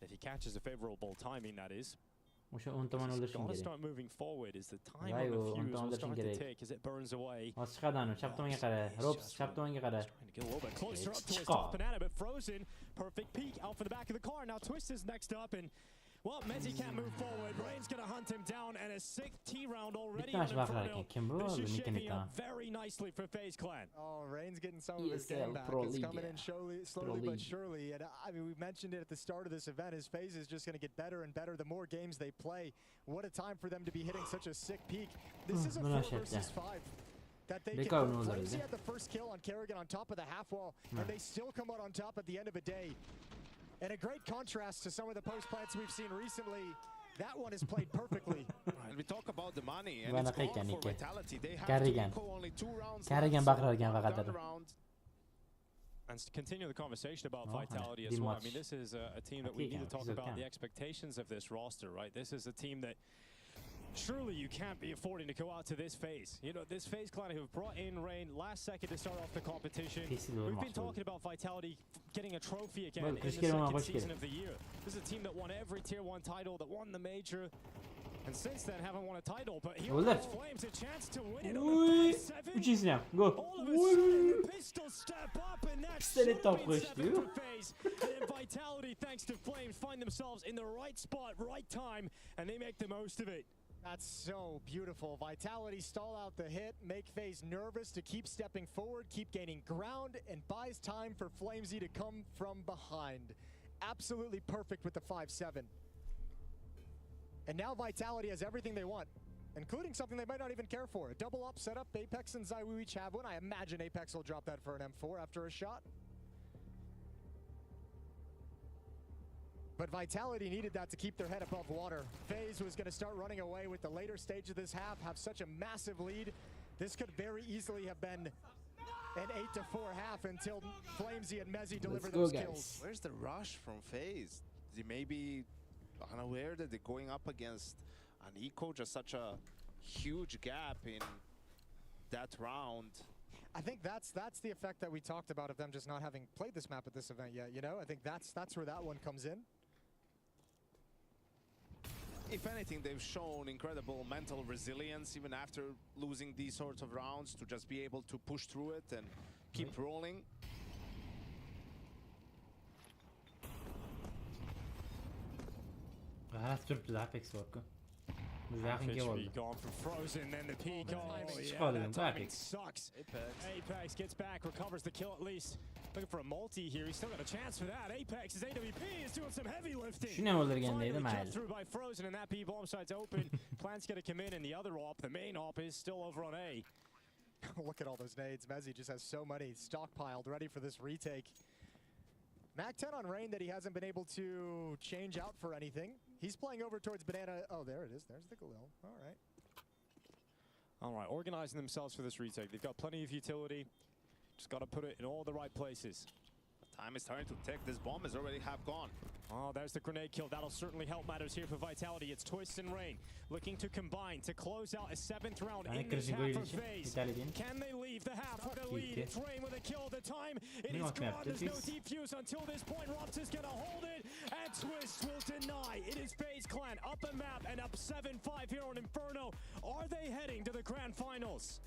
C: If he catches a favorable timing, that is.
D: O'sha o'ng tomon
C: He's
D: o'ldirishim
C: got to
D: kerak.
C: start moving forward. Is the time
D: Zywoo,
C: on the
D: o'ng
C: fuse
D: tomon
C: will
D: o'ldirishim
C: start to
D: kerak.
C: tick as it burns away.
D: Hozir chiqadi anu, chap tomonga qara. Rops, chap tomonga qara.
C: Trying to get a little bit closer up to his
D: Chiqo.
C: top Banana, but Frozen, perfect peek out for the back of the car. Now Twist is next up, and well, Mezzy can't move forward. Rain's going to hunt him down, and a 6th T round already
D: Bitta
C: on
D: mashq baqirar
C: Inferno.
D: ekan. Kim bu?
C: This is
D: Bilmay
C: shaping
D: kim
C: up very nicely for FaZe Clan.
B: Oh, Rain's getting some of his
D: ESL
B: game back.
D: Pro
B: It's
D: League.
B: coming in slowly
D: Pro
B: but
D: League.
B: surely. And I mean, we mentioned it at the start of this event. His phase is just going to get better and better the more games they play. What a time for them to be hitting such a sick peak. This is a 4 versus 5 that they
D: Bekar
B: can.
D: ne olur
B: Flamesy
D: dedi.
B: had the first kill on Carrigan on top of the half wall, and they still come out on top at the end of a day. And a great contrast to some of the post plants we've seen recently. That one is played perfectly.
A: And we talk about the money, and
D: Bunaqa
A: it's gone
D: ekan
A: for
D: ikki.
A: Vitality. They have
D: Carrigan.
A: to equal only 2 rounds
D: Carrigan
A: left,
D: baqirar ekan
A: one
D: faqat
A: done
D: dedi.
A: round.
C: And to continue the conversation about
D: Oh,
C: Vitality
D: did
C: as well. I
D: much.
C: mean, this is a team that we need to talk
D: He's
C: about
D: okay.
C: the expectations of this roster, right? This is a team that surely you can't be affording to go out to this phase. You know, this FaZe Clan who have brought in Rain last second to start off the competition.
D: Pis
C: We've been
D: bo'lmoqchi
C: talking about Vitality getting a trophy again
D: Well,
C: in the
D: Chris Kelly
C: second
D: was
C: season
D: good.
C: of the year. This is a team that won every Tier 1 title, that won the Major, and since then haven't won a title. But here
D: Well,
C: comes
D: that's-
C: Flames, a chance to win it on
D: Uy,
C: the 5-7.
D: uchinchisi ham. Go.
C: All of a sudden, the pistols step up, and that should
D: Pistolet
C: have been
D: top
C: 7
D: qo'yishdi-yu.
C: for FaZe. And then Vitality, thanks to Flames, find themselves in the right spot, right time, and they make the most of it.
B: That's so beautiful. Vitality stall out the hit, make FaZe nervous to keep stepping forward, keep gaining ground, and buys time for Flamesy to come from behind. Absolutely perfect with the 5-7. And now Vitality has everything they want, including something they might not even care for. A double up setup, Apex and Zywoo each have one. I imagine Apex will drop that for an M4 after a shot. But Vitality needed that to keep their head above water. FaZe was going to start running away with the later stage of this half, have such a massive lead. This could very easily have been an 8-4 half until Flamesy and Mezzy deliver those kills.
A: Where's the rush from FaZe? They may be unaware that they're going up against an eco, just such a huge gap in that round.
B: I think that's the effect that we talked about of them just not having played this map at this event yet, you know? I think that's where that one comes in.
A: If anything, they've shown incredible mental resilience even after losing these sorts of rounds, to just be able to push through it and keep rolling.
C: Gone from Frozen, then the peak. That timing sucks. Apex gets back, recovers the kill at least. Looking for a multi here. He's still got a chance for that. Apex's AWP is doing some heavy lifting. Finally cut through by Frozen, and that B bomb site's open. Plant's gonna come in, and the other op, the main op, is still over on A.
B: Look at all those nades. Mezzy just has so many stockpiled, ready for this retake. Mac 10 on Rain that he hasn't been able to change out for anything. He's playing over towards Banana. Oh, there it is. There's the Galil. All right.
C: All right, organizing themselves for this retake. They've got plenty of utility. Just got to put it in all the right places.
A: Time is starting to tick. This bomb is already half gone.
C: Oh, there's the grenade kill. That'll certainly help matters here for Vitality. It's Twist and Rain looking to combine to close out a 7th round in this half of FaZe. Can they leave the half with a lead? It's Rain with a kill at the time. It is gone. There's no defuse until this point. Rops is going to hold it, and Twist will deny. It is FaZe Clan up a map and up 7-5 here on Inferno. Are they heading to the grand finals?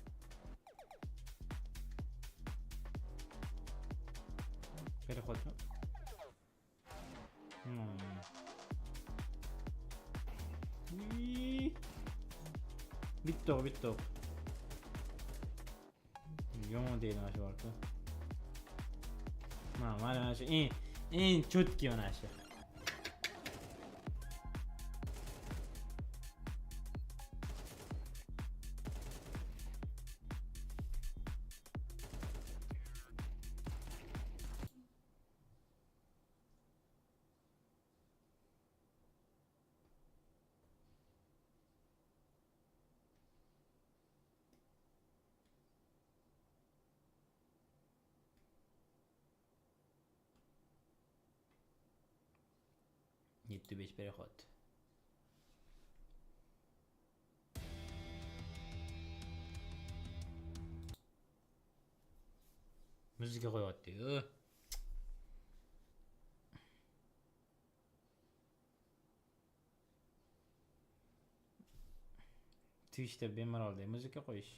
D: bitti. Yomon deydi mana shu orqa. Mana shu eng cho'tki mana shu. Yetti 5 переход. Muzika qo'yapti-yu. Twitch'da bemalolday muzika qo'yish.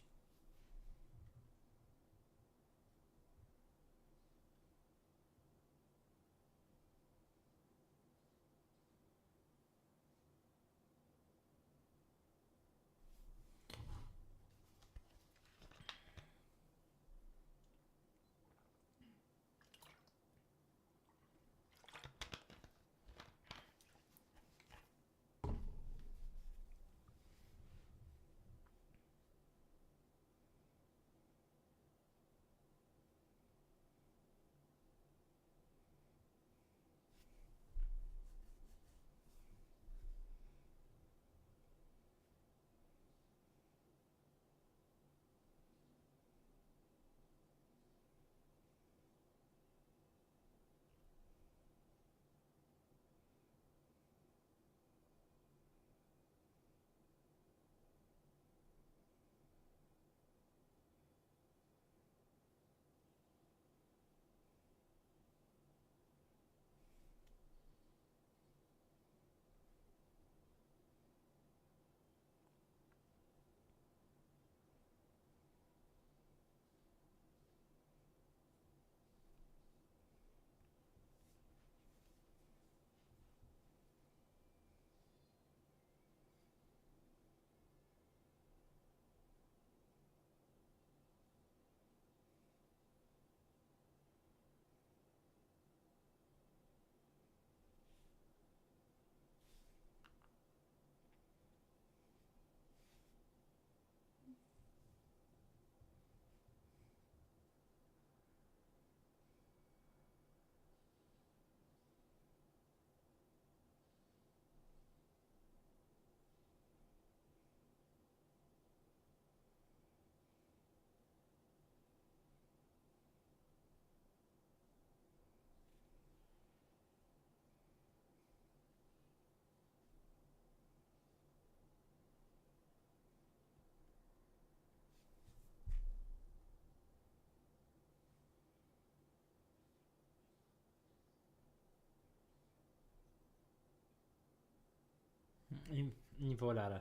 D: Infolari.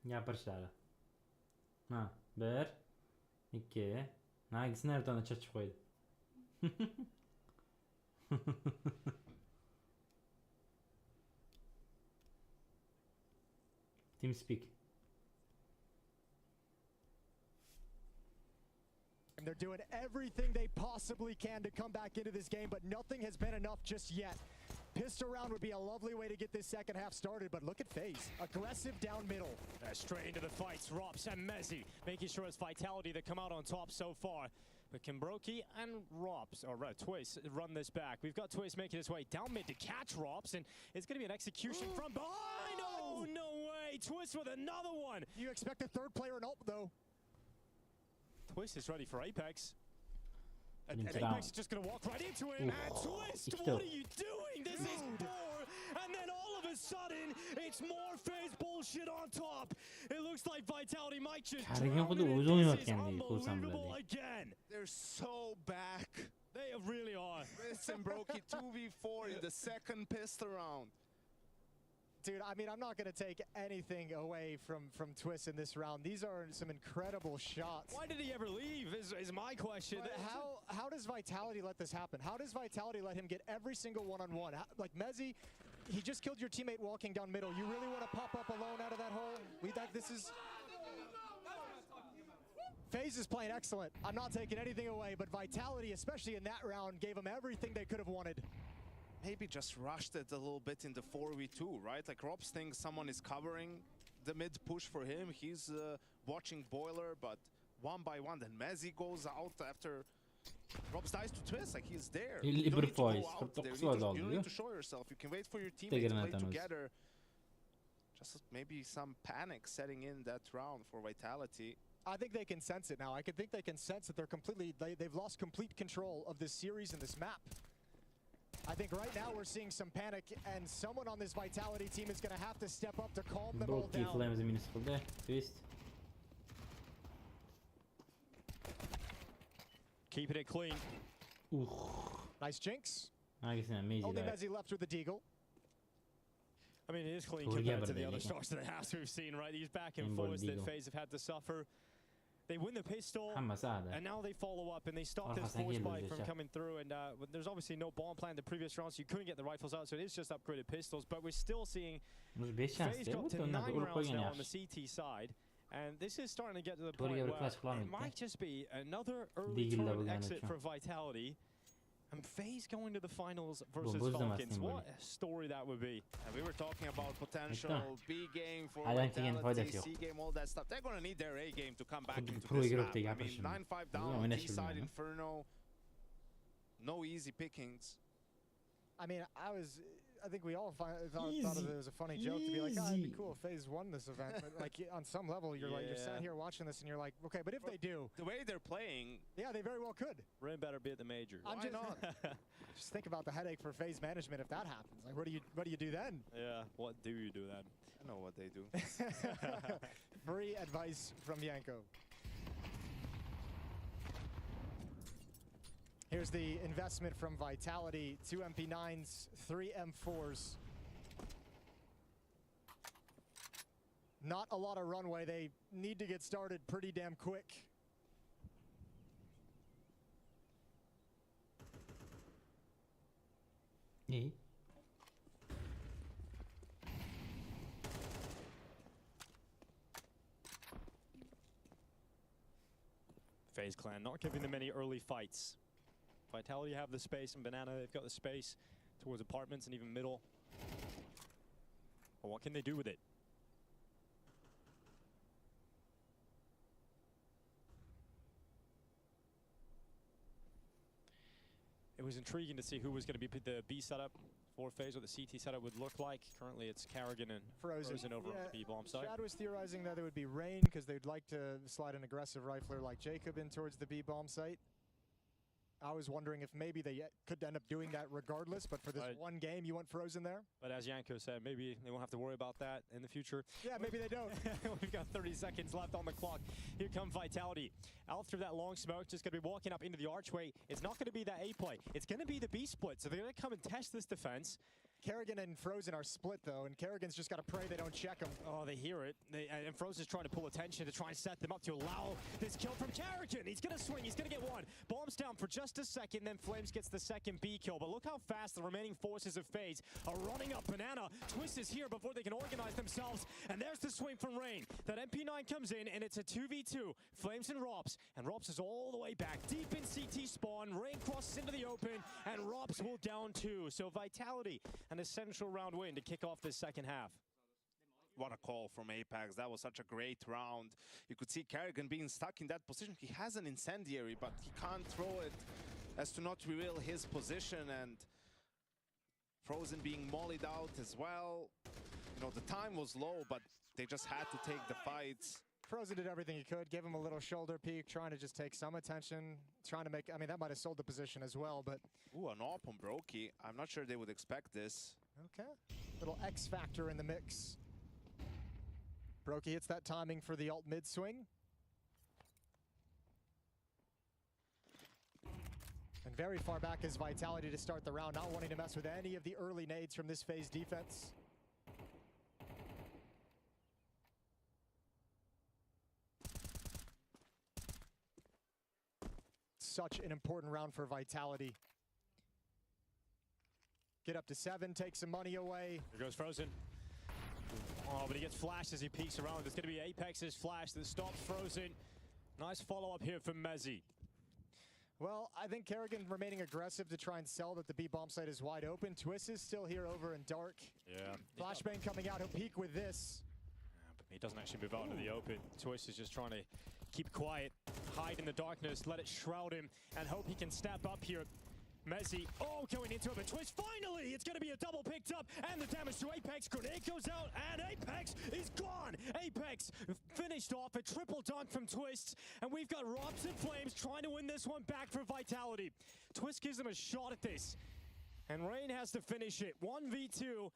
D: Gapirishlari. Ha, 1 2 Nagisini ertani chirchib qo'ydi. TeamSpeak.
B: And they're doing everything they possibly can to come back into this game, but nothing has been enough just yet. Pistol round would be a lovely way to get this second half started, but look at FaZe. Aggressive down middle.
C: Straight into the fights, Rops and Mezzi making sure it's Vitality that come out on top so far. But Kimbroki and Rops, or Twist, run this back. We've got Twist making his way down mid to catch Rops, and it's going to be an execution from behind. Oh, no way. Twist with another one.
B: You expect a third player in ult, though.
C: Twist is ready for Apex. And
D: Into
C: Apex
D: down.
C: is just going to walk right into him. And Twist, what are you doing? This is more. And then all of a sudden, it's more FaZe bullshit on top. It looks like Vitality might just
D: Karigan
C: drown
D: xuddi
C: it.
D: o'zi
C: This is
D: o'ynayotgandek ko'rsam
C: unbelievable
D: bo'ladi.
C: again.
A: They're so back.
C: They really are.
A: Twist and Brokey 2v4 in the second pistol round.
B: Dude, I mean, I'm not going to take anything away from Twist in this round. These are some incredible shots.
C: Why did he ever leave is my question.
B: But how does Vitality let this happen? How does Vitality let him get every single one-on-one? Like Mezzi, he just killed your teammate walking down middle. You really want to pop up alone out of that hole? This is... FaZe is playing excellent. I'm not taking anything away, but Vitality, especially in that round, gave him everything they could have wanted.
A: Maybe just rushed it a little bit in the 4v2, right? Like Robs thinks someone is covering the mid push for him. He's watching Boiler, but one by one, then Mezzi goes out after Robs dies to Twist. Like he's there. You don't need to go out there. You don't need to show yourself. You can wait for your teammates to play together. Just maybe some panic setting in that round for Vitality.
B: I think they can sense it now. I think they can sense that they've lost complete control of this series and this map. I think right now we're seeing some panic, and someone on this Vitality team is going to have to step up to calm them all down.
D: Flames minus qildi. Twist.
C: Keeping it clean.
B: Nice jinx.
D: Nagisini amazing.
B: Only Mezzi left with the deagle.
C: I mean, it is clean compared to the other stars of the house we've seen, right? These back and forths that FaZe have had to suffer. They win the pistol, and now they follow up, and they stop this force spike from coming through. And there's obviously no bomb plan in the previous rounds, so you couldn't get the rifles out, so it is just upgraded pistols. But we're still seeing FaZe got to 9 rounds now on the CT side, and this is starting to get to the point where it might just be another early turn exit for Vitality. And FaZe going to the finals versus Falcons. What a story that would be.
A: And we were talking about potential B game for Vitality, C game, all that stuff. They're going to need their A game to come back into this map. I mean, 9-5 down, D-side Inferno. No easy pickings.
B: I mean, I think we all thought of it as a funny joke to be like, oh, it'd be cool if FaZe won this event. But like on some level, you're like, you're sat here watching this and you're like, okay, but if they do,
A: the way they're playing,
B: yeah, they very well could.
C: Ren better be at the major.
B: Why not? Just think about the headache for FaZe management if that happens. Like, what do you do then?
C: Yeah, what do you do then?
A: I know what they do.
B: Free advice from Yanko. Here's the investment from Vitality. 2 MP9s, 3 M4s. Not a lot of runway. They need to get started pretty damn quick.
C: FaZe clan not giving them any early fights. Vitality have the space, and Banana, they've got the space towards apartments and even middle. But what can they do with it? It was intriguing to see who was going to be the B setup for FaZe, what the CT setup would look like. Currently, it's Karrigan and Frozen over on the B bomb side.
B: Chad was theorizing that it would be Rain because they'd like to slide an aggressive rifler like Jacob in towards the B bomb site. I was wondering if maybe they could end up doing that regardless, but for this one game, you want Frozen there?
C: But as Yanko said, maybe they won't have to worry about that in the future.
B: Yeah, maybe they don't.
C: We've got 30 seconds left on the clock. Here come Vitality. Out through that long smoke, just going to be walking up into the archway. It's not going to be that A play. It's going to be the B split. So they're going to come and test this defense.
B: Kerrigan and Frozen are split, though, and Kerrigan's just got to pray they don't check him.
C: Oh, they hear it. And Frozen's trying to pull attention to try and set them up to allow this kill from Kerrigan. He's going to swing. He's going to get one. Bombs down for just a second, then Flames gets the second B kill. But look how fast the remaining forces of FaZe are running up. Banana, Twist is here before they can organize themselves. And there's the swing from Rain. That MP9 comes in, and it's a 2v2. Flames and Rops. And Rops is all the way back, deep in CT spawn. Rain crosses into the open, and Rops will down 2. So Vitality, an essential round win to kick off this second half.
A: What a call from Apex. That was such a great round. You could see Kerrigan being stuck in that position. He has an incendiary, but he can't throw it as to not reveal his position. And Frozen being mollied out as well. You know, the time was low, but they just had to take the fights.
B: Frozen did everything he could, gave him a little shoulder peek, trying to just take some attention, trying to make, I mean, that might have sold the position as well, but...
A: Ooh, an AWP on Brokey. I'm not sure they would expect this.
B: Okay, little X factor in the mix. Brokey hits that timing for the alt mid swing. And very far back is Vitality to start the round, not wanting to mess with any of the early nades from this FaZe defense. Such an important round for Vitality. Get up to 7, take some money away.
C: Here goes Frozen. Oh, but he gets flashed as he peeks around. It's going to be Apex's flash that stops Frozen. Nice follow-up here from Mezzi.
B: Well, I think Kerrigan remaining aggressive to try and sell that the B bomb site is wide open. Twist is still here over in dark.
C: Yeah.
B: Flashbang coming out, he'll peek with this.
C: Yeah, but he doesn't actually move out into the open. Twist is just trying to keep quiet, hide in the darkness, let it shroud him, and hope he can step up here. Mezzi, oh, going into it, but Twist, finally! It's going to be a double picked up, and the damage to Apex. Grenade goes out, and Apex is gone! Apex finished off a triple dunk from Twist, and we've got Robs and Flames trying to win this one back for Vitality. Twist gives them a shot at this, and Rain has to finish it. 1v2.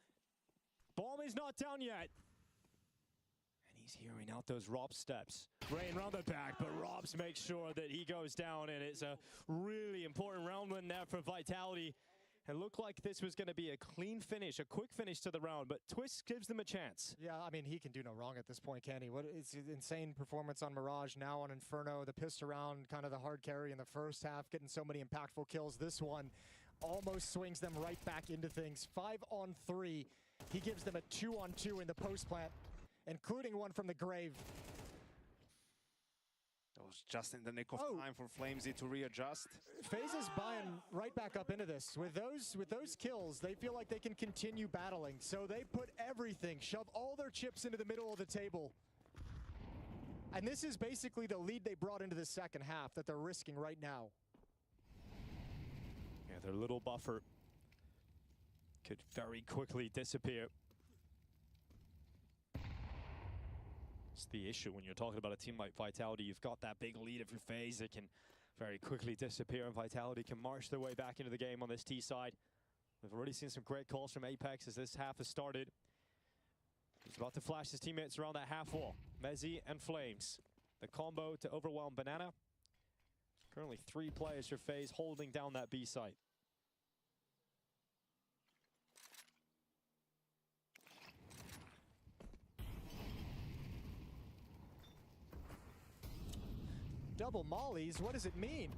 C: Bomb is not down yet. He's hearing out those Robs steps. Rain round the back, but Robs makes sure that he goes down, and it's a really important round win there for Vitality. It looked like this was going to be a clean finish, a quick finish to the round, but Twist gives them a chance.
B: Yeah, I mean, he can do no wrong at this point, can he? What is an insane performance on Mirage, now on Inferno, the pissed around, kind of the hard carry in the first half, getting so many impactful kills. This one almost swings them right back into things. 5-on-3. He gives them a 2-on-2 in the post plant, including one from the grave.
A: That was just in the nick of time for Flamesy to readjust.
B: FaZe is buying right back up into this. With those kills, they feel like they can continue battling. So they put everything, shove all their chips into the middle of the table. And this is basically the lead they brought into the second half that they're risking right now.
C: Yeah, their little buffer could very quickly disappear. It's the issue when you're talking about a team like Vitality. You've got that big lead of your FaZe that can very quickly disappear, and Vitality can march their way back into the game on this T side. We've already seen some great calls from Apex as this half has started. He's about to flash his teammates around that half wall. Mezzi and Flames. The combo to overwhelm Banana. Currently 3 players for FaZe holding down that B site.
B: Double mollies, what does it mean?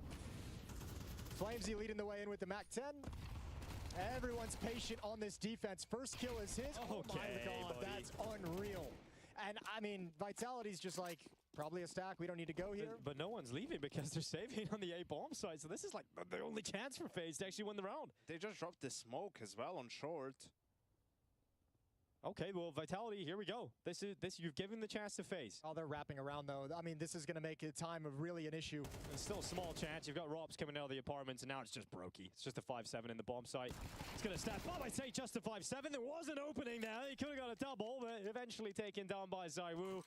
B: Flamesy leading the way in with the MAC-10. Everyone's patient on this defense. First kill is his. Oh my God,
C: buddy.
B: That's unreal. And I mean, Vitality's just like, probably a stack, we don't need to go here.
C: But no one's leaving because they're saving on the A bomb side. So this is like the only chance for FaZe to actually win the round.
A: They just dropped the smoke as well on short.
C: Okay, well, Vitality, here we go. This you've given the chance to FaZe.
B: Oh, they're wrapping around though. I mean, this is going to make a time of really an issue.
C: It's still a small chance. You've got Robs coming out of the apartments, and now it's just Brokey. It's just a 5-7 in the bomb site. It's going to step up. I'd say just a 5-7. There was an opening there. He could have got a double, but eventually taken down by ZywOo.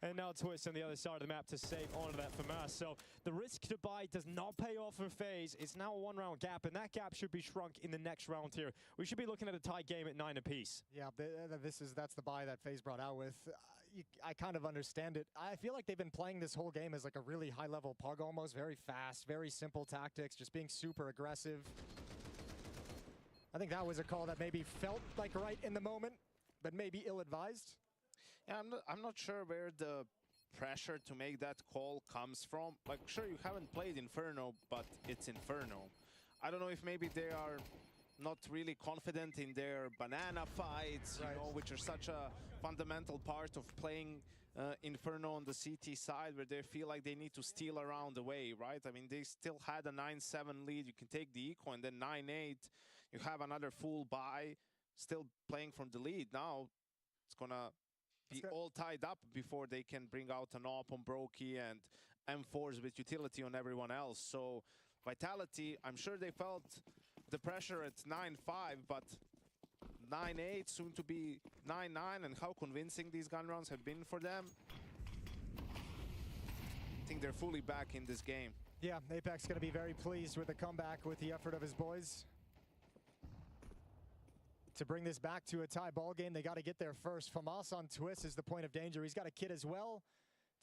C: And now Twist on the other side of the map to save onto that FAMAS. So the risk to buy does not pay off for FaZe. It's now a 1-round gap, and that gap should be shrunk in the next round here. We should be looking at a tie game at 9 apiece.
B: Yeah, that's the buy that FaZe brought out with. I kind of understand it. I feel like they've been playing this whole game as like a really high-level pug almost, very fast, very simple tactics, just being super aggressive. I think that was a call that maybe felt like right in the moment, but maybe ill-advised.
A: Yeah, I'm not sure where the pressure to make that call comes from. Like, sure, you haven't played Inferno, but it's Inferno. I don't know if maybe they are not really confident in their banana fights, you know, which are such a fundamental part of playing Inferno on the CT side, where they feel like they need to steal around the way, right? I mean, they still had a 9-7 lead. You can take the eco, and then 9-8. You have another full buy, still playing from the lead. Now it's gonna be all tied up before they can bring out an AWP on Brokey and M4s with utility on everyone else. So Vitality, I'm sure they felt the pressure at 9-5, but 9-8, soon to be 9-9, and how convincing these gun rounds have been for them. I think they're fully back in this game.
B: Yeah, Apex going to be very pleased with the comeback, with the effort of his boys. To bring this back to a tie ball game, they got to get there first. FAMAS on Twist is the point of danger. He's got a kit as well.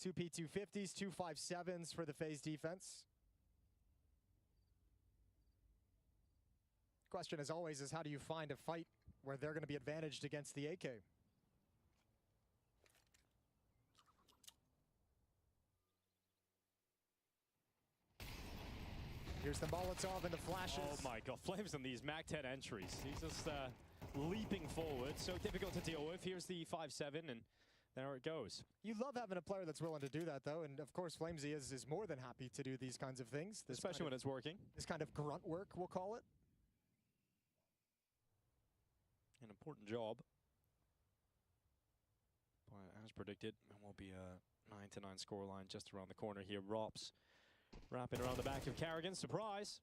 B: 2 P250s, 2 5.7s for the FaZe defense. Question, as always, is how do you find a fight where they're going to be advantaged against the AK? Here's the Molotov and the flashes.
C: Oh my god, Flames on these MAC-10 entries. He's just leaping forward, so difficult to deal with. Here's the 5.7, and there it goes. You
B: love having a player that's willing to do that, though, and of course Flamesy is more than happy to do these kinds of things.
C: Especially when it's working.
B: This kind of grunt work, we'll call it.
C: An important job. But as predicted, it will be a 9-9 scoreline just around the corner here. Rops wrapping around the back of Carrigan. Surprise.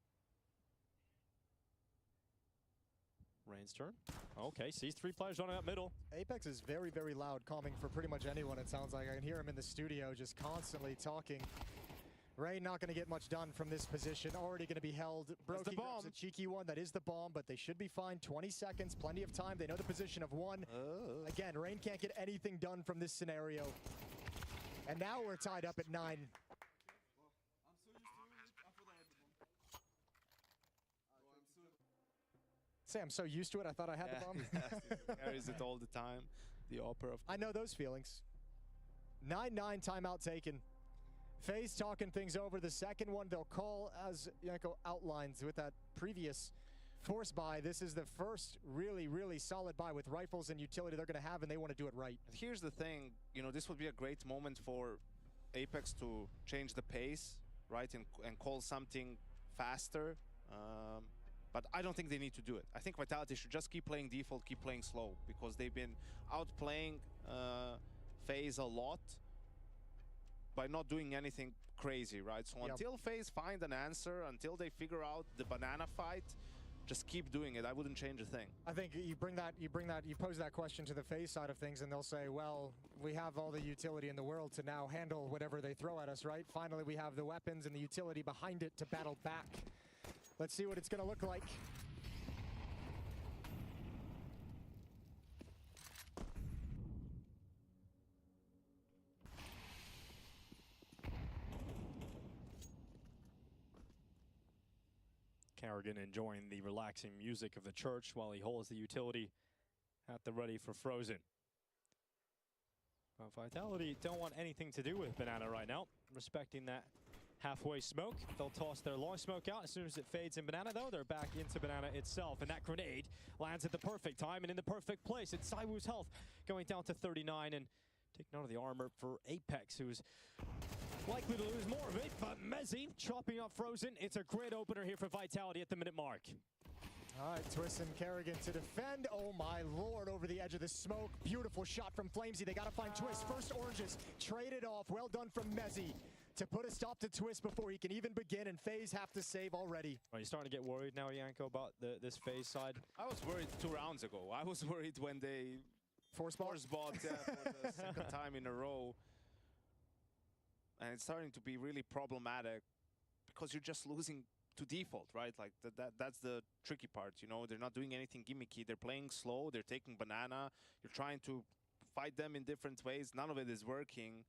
C: Rain's turn. Okay, sees 3 players running up middle.
B: Apex is very, very loud, calming for pretty much anyone, it sounds like. I can hear him in the studio just constantly talking. Rain not going to get much done from this position. Already going to be held. Brokey grabs a cheeky one. That is the bomb, but they should be fine. 20 seconds, plenty of time. They know the position of one. Again, Rain can't get anything done from this scenario. And now we're tied up at 9. Say, I'm so used to it, I thought I had the bomb.
A: He carries it all the time. The opera.
B: I know those feelings. 9-9 timeout taken. FaZe talking things over. The second one they'll call, as Yanko outlines with that previous force buy. This is the first really, really solid buy with rifles and utility they're going to have, and they want to do it right.
A: Here's the thing, you know, this would be a great moment for Apex to change the pace, right, and call something faster. But I don't think they need to do it. I think Vitality should just keep playing default, keep playing slow, because they've been outplaying FaZe a lot by not doing anything crazy, right? So until FaZe find an answer, until they figure out the banana fight, just keep doing it. I wouldn't change a thing.
B: I think you pose that question to the FaZe side of things, and they'll say, well, we have all the utility in the world to now handle whatever they throw at us, right? Finally, we have the weapons and the utility behind it to battle back. Let's see what it's going to look like.
C: Carrigan enjoying the relaxing music of the church while he holds the utility at the ready for Frozen. But Vitality don't want anything to do with Banana right now, respecting that halfway smoke. They'll toss their long smoke out. As soon as it fades in Banana, though, they're back into Banana itself. And that grenade lands at the perfect time and in the perfect place. It's Saiwoo's health going down to 39, and taking out of the armor for Apex, who's likely to lose more of it. But Mezzy chopping up Frozen. It's a great opener here for Vitality at the minute mark.
B: All right, Twist and Carrigan to defend. Oh my lord, over the edge of the smoke. Beautiful shot from Flamesy. They got to find Twist. First oranges traded off. Well done from Mezzy to put a stop to Twist before he can even begin, and FaZe have to save already.
C: Are you starting to get worried now, Yanko, about this FaZe side?
A: I was worried 2 rounds ago. I was worried when they force bought for the second time in a row. And it's starting to be really problematic because you're just losing to default, right? Like that's the tricky part, you know? They're not doing anything gimmicky. They're playing slow. They're taking Banana. You're trying to fight them in different ways. None of it is working.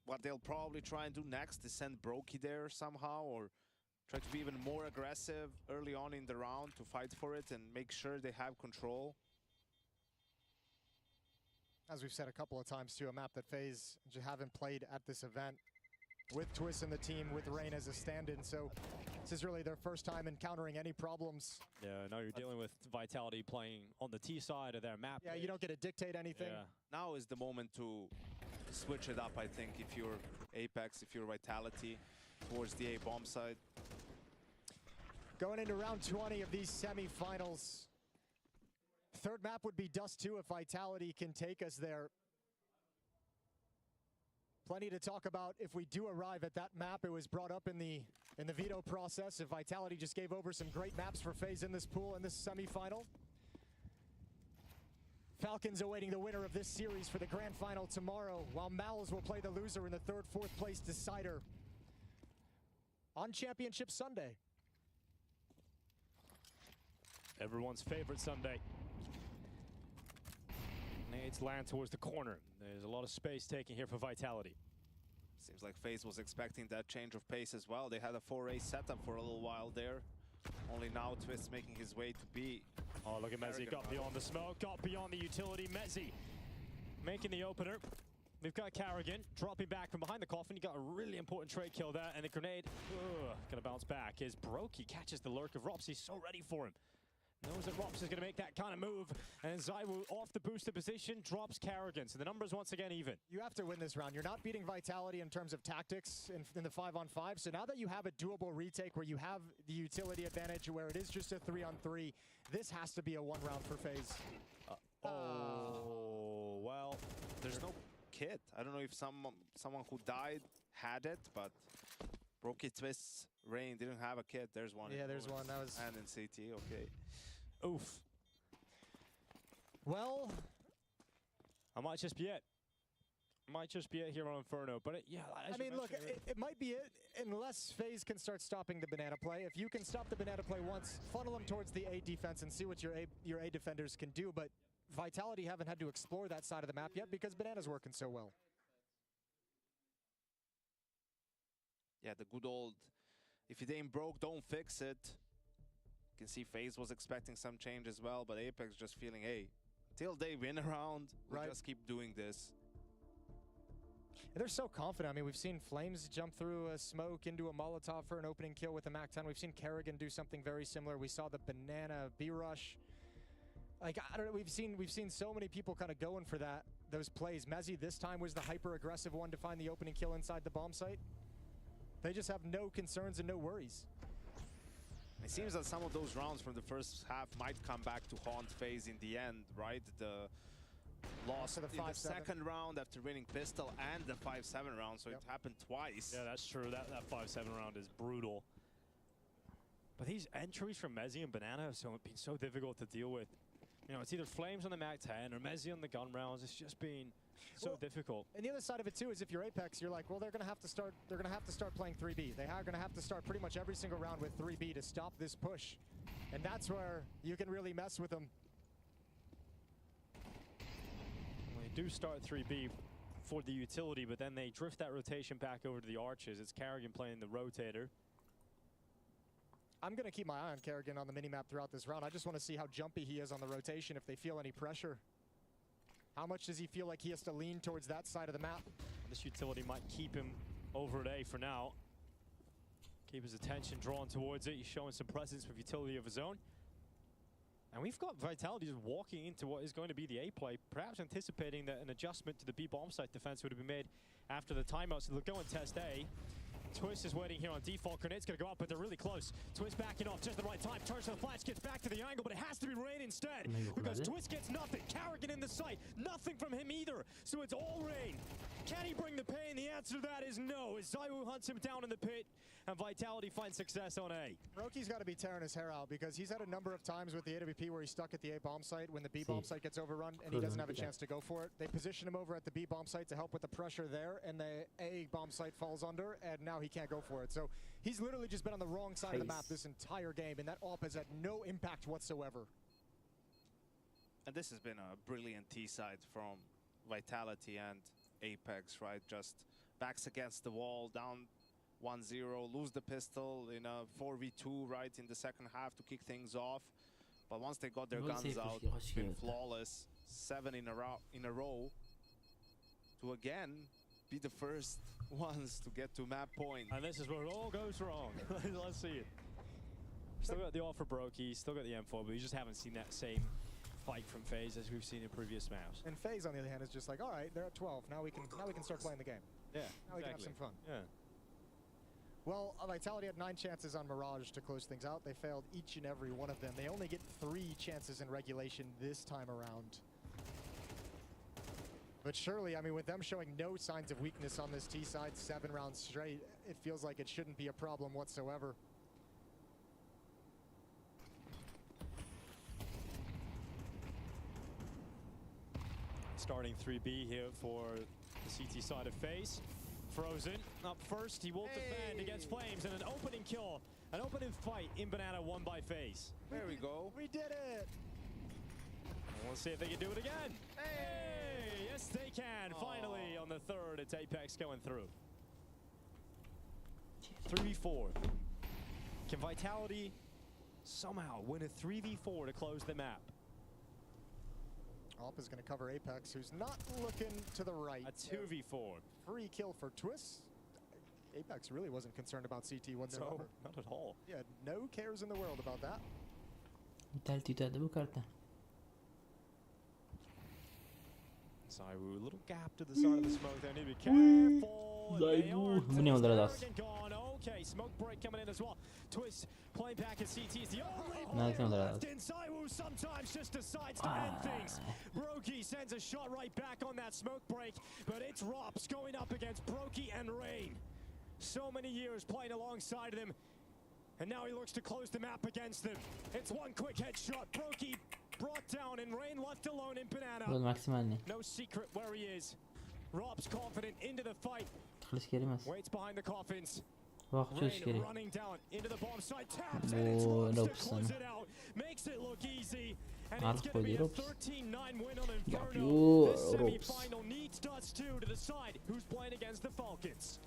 A: What they'll probably try and do next is send Brokey there somehow, or Try to be even more aggressive early on in the round to fight for it and make sure they have control.
B: As we've said a couple of times too, a map that FaZe just haven't played at this event. With Twist in the team, with Rain as a stand-in, so this is really their first time encountering any problems.
C: Yeah, now you're dealing with Vitality playing on the T side of their map.
B: Yeah, you don't get to dictate anything.
C: Yeah.
A: Now is the moment to switch it up, I think, if you're Apex, if you're Vitality, towards the A bomb side.
B: Going into round 20 of these semifinals. Third map would be Dust 2 if Vitality can take us there. Plenty to talk about if we do arrive at that map. It was brought up in the veto process. If Vitality just gave over some great maps for FaZe in this pool in this semifinal. Falcons awaiting the winner of this series for the grand final tomorrow, while Mals will play the loser in the third, fourth place decider on Championship Sunday.
C: Everyone's favorite Sunday. Nades land towards the corner. There's a lot of space taken here for Vitality.
A: Seems like FaZe was expecting that change of pace as well. They had a 4A setup for a little while there. Only now Twist making his way to B.
C: Oh, look at Mezzi, got beyond the smoke, got beyond the utility. Mezzi making the opener. We've got Karrigan dropping back from behind the coffin. He got a really important trade kill there, and the grenade, gonna bounce back. Is Brokey catches the lurk of Rops. He's so ready for him. Knows that Rops is going to make that kind of move, and Zywoo off the booster position drops Karrigan. So the numbers once again even.
B: You have to win this round. You're not beating Vitality in terms of tactics in the 5-on-5. So now that you have a doable retake where you have the utility advantage, where it is just a 3-on-3, this has to be a one round for FaZe.
A: Oh, well, there's no kit. I don't know if someone who died had it, but Brokey, Twist's Rain didn't have a kit. There's one.
B: Yeah, there's one. That was.
A: And in CT, okay.
C: Oof.
B: Well,
C: I might just be it. Might just be it here on Inferno. But yeah,
B: I mean, look, it might be it unless FaZe can start stopping the banana play. If you can stop the banana play once, funnel them towards the A defense and see what your A defenders can do. But Vitality haven't had to explore that side of the map yet because banana's working so well.
A: Yeah, the good old, if it ain't broke, don't fix it. You can see FaZe was expecting some change as well, but Apex just feeling, hey, till they win a round, we'll just keep doing this.
B: And they're so confident. I mean, we've seen Flames jump through a smoke into a Molotov for an opening kill with a MAC-10. We've seen Karrigan do something very similar. We saw the banana B-rush. Like, I don't know, we've seen so many people kind of going for those plays. Mezzi this time was the hyper-aggressive one to find the opening kill inside the bomb site. They just have no concerns and no worries.
A: It seems that some of those rounds from the first half might come back to haunt FaZe in the end, right? The loss in the second round after winning pistol and the 5-7 round, so it happened twice.
C: Yeah, that's true. That 5-7 round is brutal. But these entries from Mezzi and Banana have been so difficult to deal with. You know, it's either Flames on the MAC-10 or Mezzi on the gun rounds. It's just been so difficult.
B: And the other side of it too is if you're Apex, you're like, well, they're gonna have to start playing 3B. They are gonna have to start pretty much every single round with 3B to stop this push. And that's where you can really mess with them.
C: Well, they do start 3B for the utility, but then they drift that rotation back over to the arches. It's Karrigan playing the rotator.
B: I'm gonna keep my eye on Karrigan on the minimap throughout this round. I just want to see how jumpy he is on the rotation, if they feel any pressure. How much does he feel like he has to lean towards that side of the map?
C: This utility might keep him over at A for now. Keep his attention drawn towards it. He's showing some presence with utility of his own. And we've got Vitality just walking into what is going to be the A play, perhaps anticipating that an adjustment to the B bomb site defense would have been made after the timeout. So they'll go and test A. Twist is waiting here on default. Grenade's going to go up, but they're really close. Twist backing off just the right time. Turns to the flash, gets back to the angle, but it has to be Rain instead. Because Twist gets nothing. Karrigan in the sight. Nothing from him either. So it's all Rain. Can he bring the pain? The answer to that is no. As Zywoo hunts him down in the pit, and Vitality finds success on A.
B: Brokey's got to be tearing his hair out because he's had a number of times with the AWP where he's stuck at the A bomb site when the B bomb site gets overrun and he doesn't have a chance to go for it. They position him over at the B bomb site to help with the pressure there, and the A bomb site falls under, and now he can't go for it. So he's literally just been on the wrong side of the map this entire game, and that AWP has had no impact whatsoever.
A: And this has been a brilliant T-side from Vitality and Apex, right? Just backs against the wall, down 1-0, lose the pistol in a 4v2, right, in the second half to kick things off. But once they got their guns out, it's been flawless. 7 in a row to again be the first ones to get to map point.
C: And this is where it all goes wrong. Let's see it. Still got the offer Brokey, still got the M4, but we just haven't seen that same fight from FaZe as we've seen in previous maps.
B: And FaZe, on the other hand, is just like, all right, they're at 12. Now we can start playing the game.
C: Yeah,
B: now we can have some fun.
C: Yeah.
B: Well, Vitality had 9 chances on Mirage to close things out. They failed each and every one of them. They only get 3 chances in regulation this time around. But surely, I mean, with them showing no signs of weakness on this T side, 7 rounds straight, it feels like it shouldn't be a problem whatsoever.
C: Starting 3B here for the CT side of FaZe. Frozen up first, he will defend against Flames, and an opening kill, an opening fight in Banana won by FaZe.
A: There we go.
B: We did it!
C: And we'll see if they can do it again. Hey, yes they can. Finally on the third, it's Apex going through. 3v4. Can Vitality somehow win a 3v4 to close the map?
B: Alp is going to cover Apex, who's not looking to the right.
C: A 2v4.
B: Free kill for Twist. Apex really wasn't concerned about CT whatsoever.
C: No, not at all.
B: Yeah, no cares in the world about that.
D: Vitality tutadi bu karta.
C: Zaiwu, a little gap to the side of the smoke there. Need to be careful.
D: Zaiwu. Bu ne olur adas?
C: Okay, smoke break coming in as well. Twist playing back at CT is the only
D: Nice
C: player
D: one,
C: left.
D: Adas.
C: And Zaiwu sometimes just decides to end things. Brokey sends a shot right back on that smoke break, but it's Rops going up against Brokey and Rain. So many years playing alongside them, and now he looks to close the map against them. It's one quick headshot. Brokey brought down and Rain left alone in Banana.
D: Bu maksimalni.
C: No secret where he is. Rob's confident into the fight.
D: Qilish kerak emas.
C: Waits behind the coffins.
D: Vaqt cho'zish
C: Rain
D: kerak.
C: running down into the bomb site. Taps and it's
D: Oh,
C: Robs to
D: Robson.
C: close it out. Makes it look easy. And
D: Arif
C: it's going to be a
D: Robs.
C: 13-9 win on Inferno.
D: Yapıyor
C: This
D: Robs.
C: semi-final needs Dust 2 to decide who's playing against the Falcons.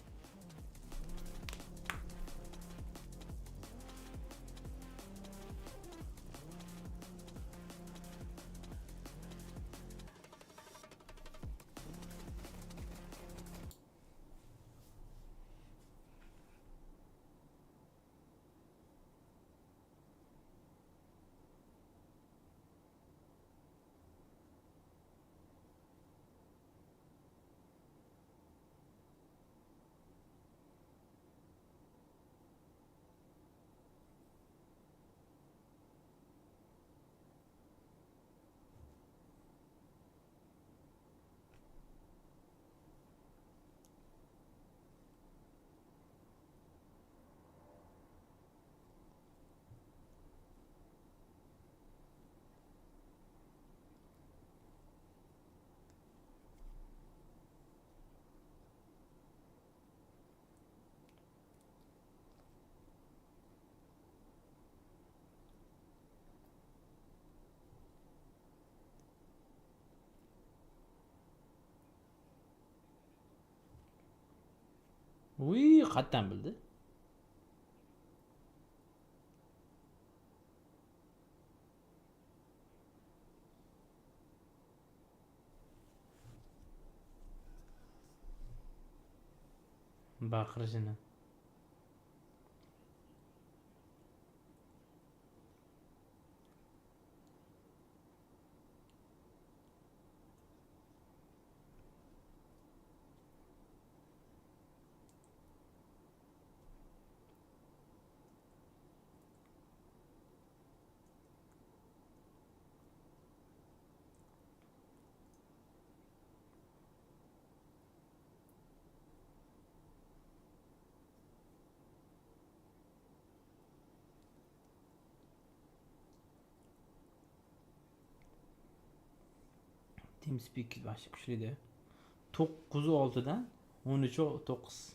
D: Uy, qayerdan bildi? Baqirishini. TeamSpeak başta kuchli-da. 9-6 dan 13-9.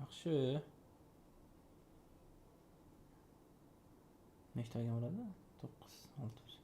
D: Yaxshi. Nechta olgan bo'ladi? 9, 6.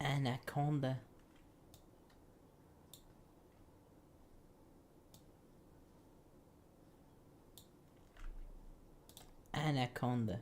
D: Anaconda. Anaconda.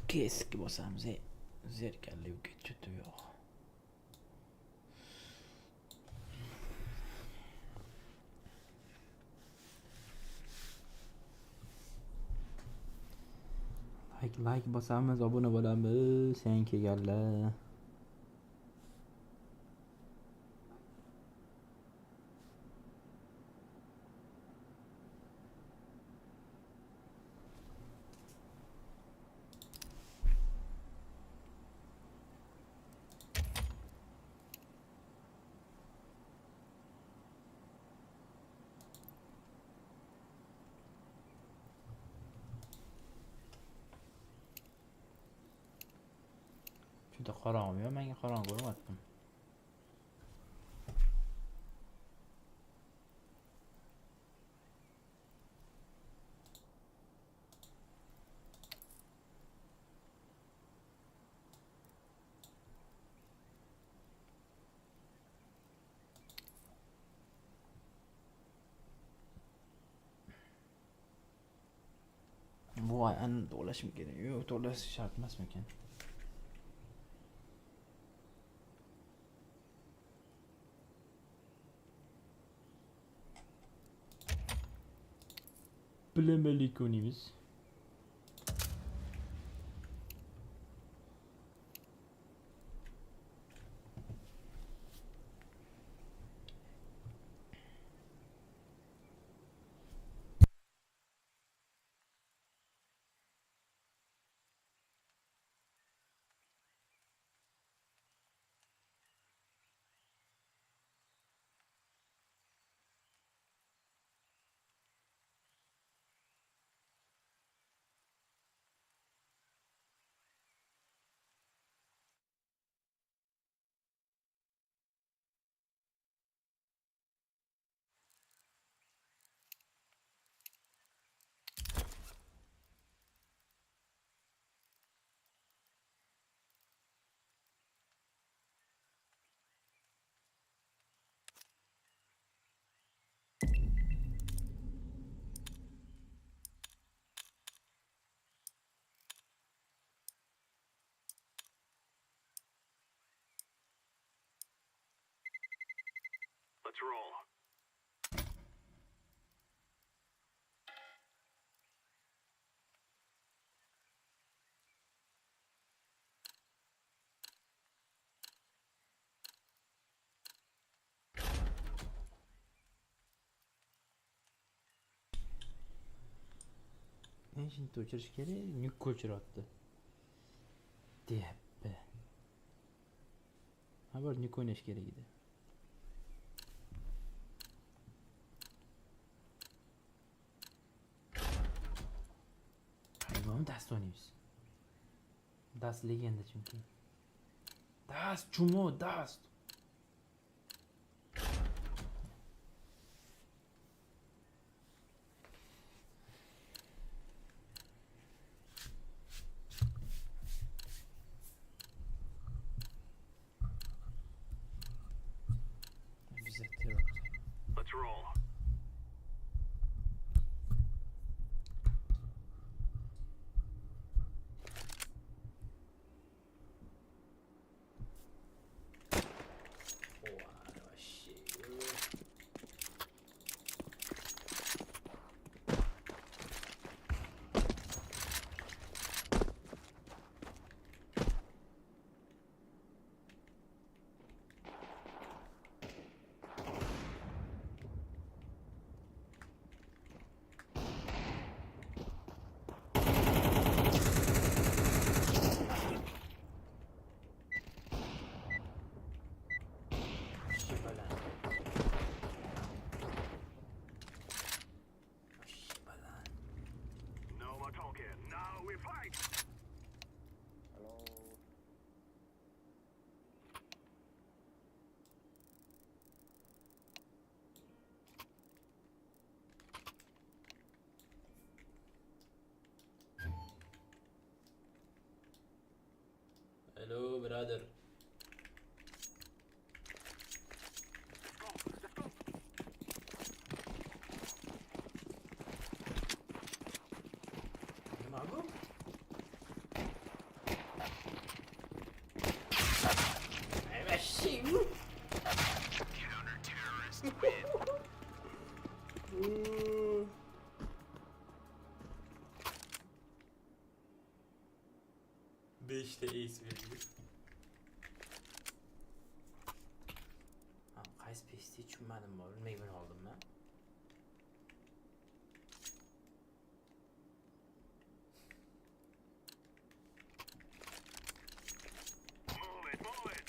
D: Qu'est-ce que bosamiz? Zerkalli ketchutu yo'q. Like bosamiz, obuna bo'lamiz, sen kelganlar. Juda qorong'u, menga qorong'u ko'ryaptim. Voy, ana to'lashim kerak. Yo'q, to'lash shart emasmikan? Bilemeli konimiz.
E: Let's roll.
D: Men shuni o'chirish kerak, nyuk o'chiryapti. Deyapti. Ha, bir nyuk o'ynash kerak edi. Nima dast o'ynaymiz? Dast legenda chunki. Dast chumo, dast.
E: Let's roll. No more talking. Now we fight.
D: Hello, brother. Beşte ace verdik. Qaysi pesti tushunmadim, bilmayman oldim men.
E: Move it, move it.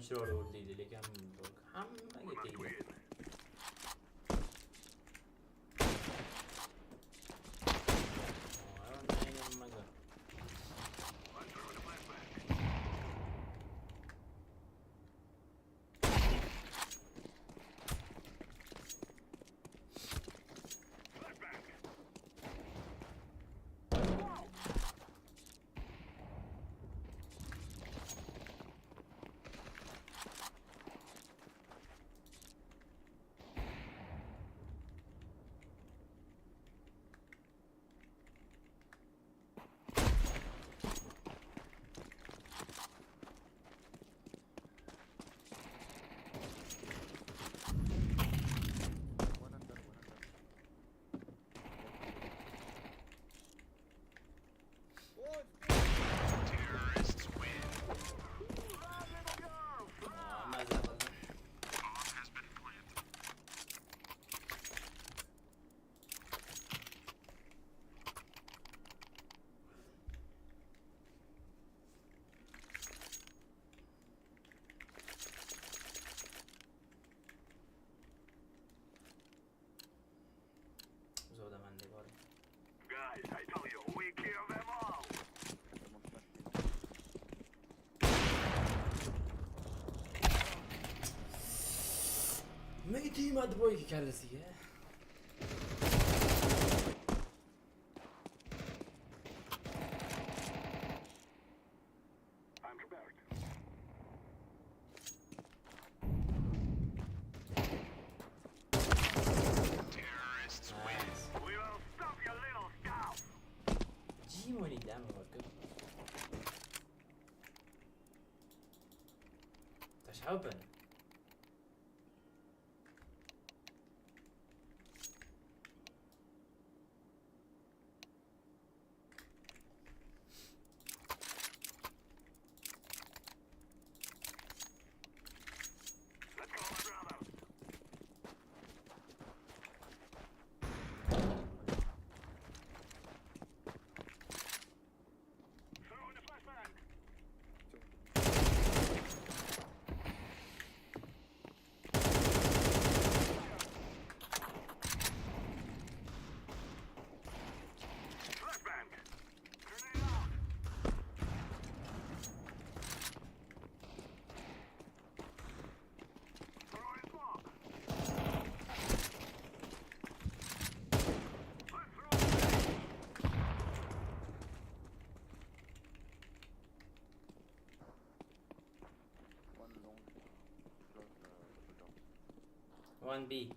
D: chiroyli o'ldiydi, lekin hammaga tegdi. Hammaga.
E: Guys, I tell you, we kill them all.
D: Nimaga tegmadi boyga kallasiga?
E: I'm prepared.
D: Terrorists win.
E: We will stop your little scout.
D: Jim o'ynaydi borku. Tashlab.
E: Let's go, my brother. Throw in the flashbang. Flashbang. Grenade out. Throw in smoke. Let's throw it.
D: One B.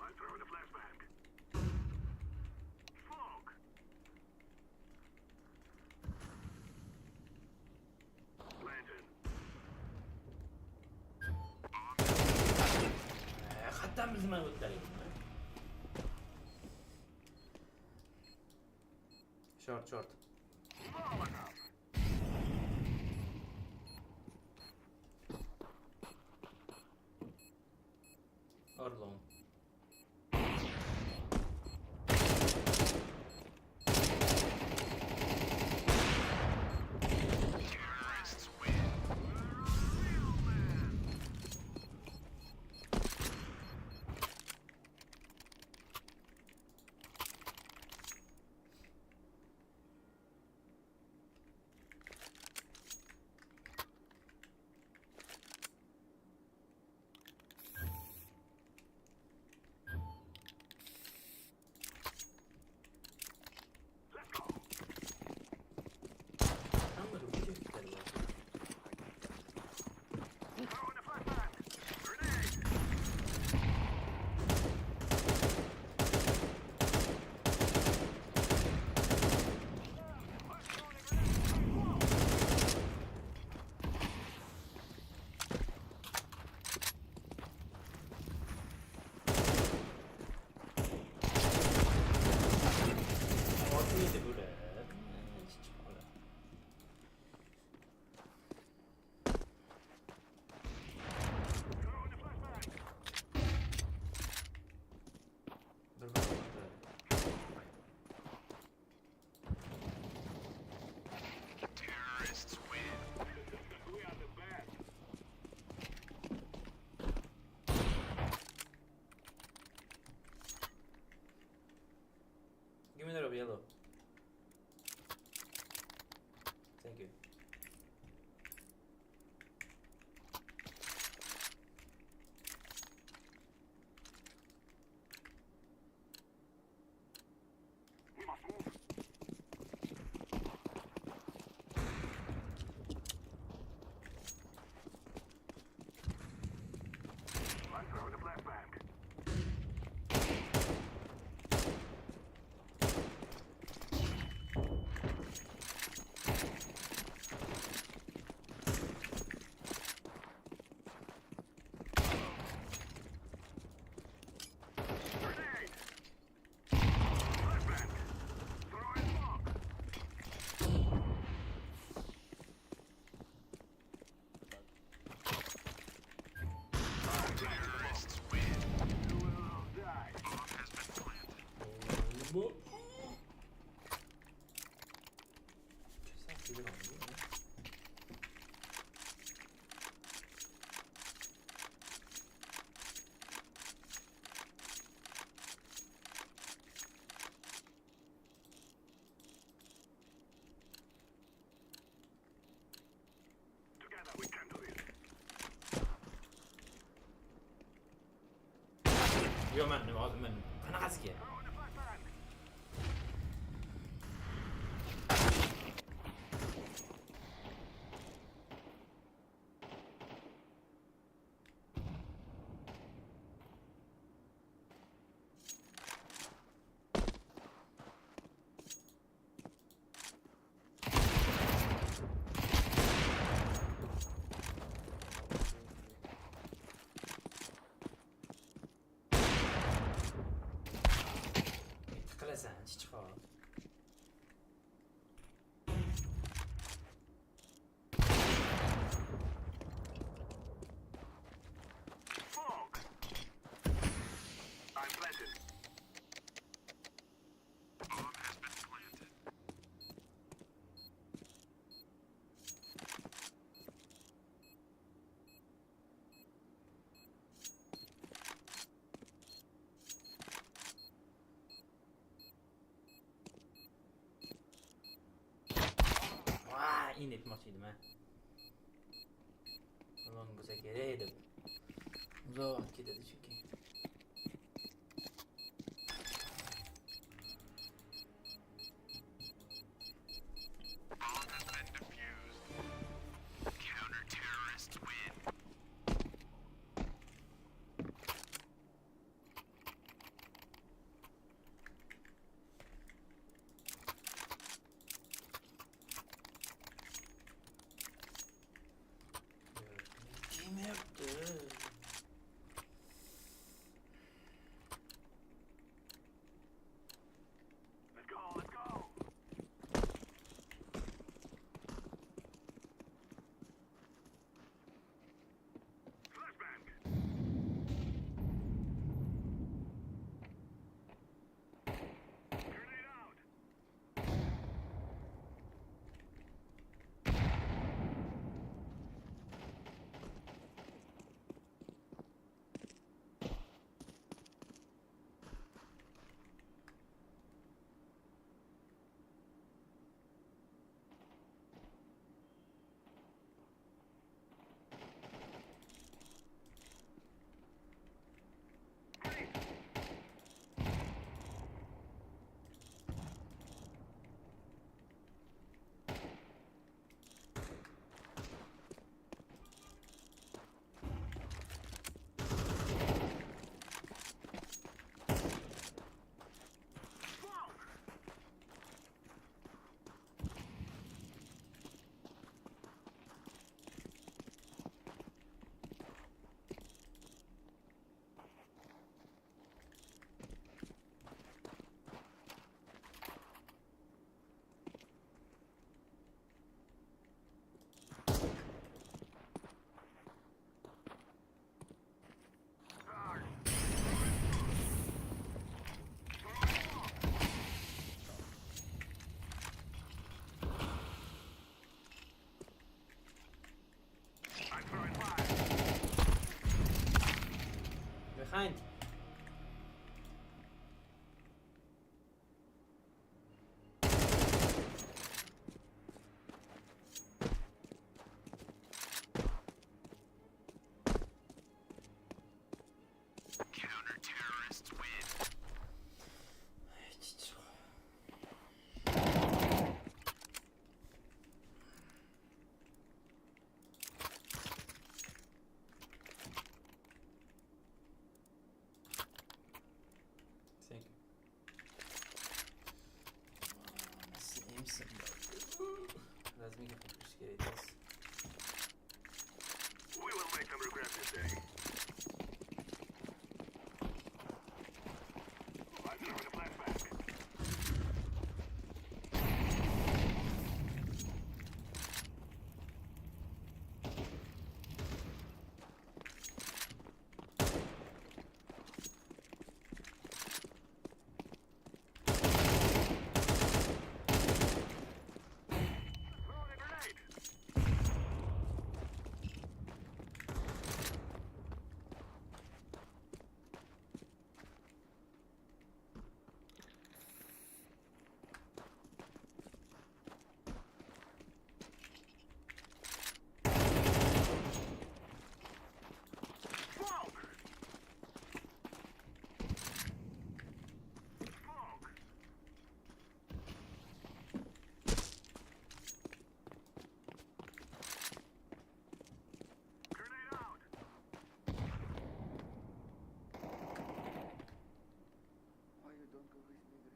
E: I'm throwing the flashbang. Smoke. Planted.
D: Xatdan bilmay o'tdi. Short.
E: Small enough.
D: Or long.
E: Terrorists win. Real man. Let's go.
D: Hamma rubutu tutadi.
E: Throw in the flashbang. Grenade. Let's throw in the grenade.
D: Otmaydi bular.
E: Throw in the flashbang.
D: Terrorists win. yellow. Thank you.
E: We must move. I'm throwing a flashbang. Grenade! Flashbang! Throwing smoke! Terrorists win. You will all die. Bomb has been planted. Together we can do this.
D: Yo man, qanaqasiga?
E: Throwing a flashbang!
D: Qilasan, chiqib.
E: Smoke! I'm planted. Bomb has been planted.
D: In etmoqchi edim ha. Uzoq bo'lsa kerak deb. Uzoq ketadi chunki.
E: Bomb has been defused. Counter-terrorists win.
D: Kim yaptı?
E: Let's go, let's go! Flashbang! Grenade out!
D: behind. Thank you. Lازم يقفل مشكلة بس.
E: We will make them regret this day. I'm throwing a flashback. Throwing a grenade. Smoke. Smoke. Grenade out.
F: Why you don't go with me, Green?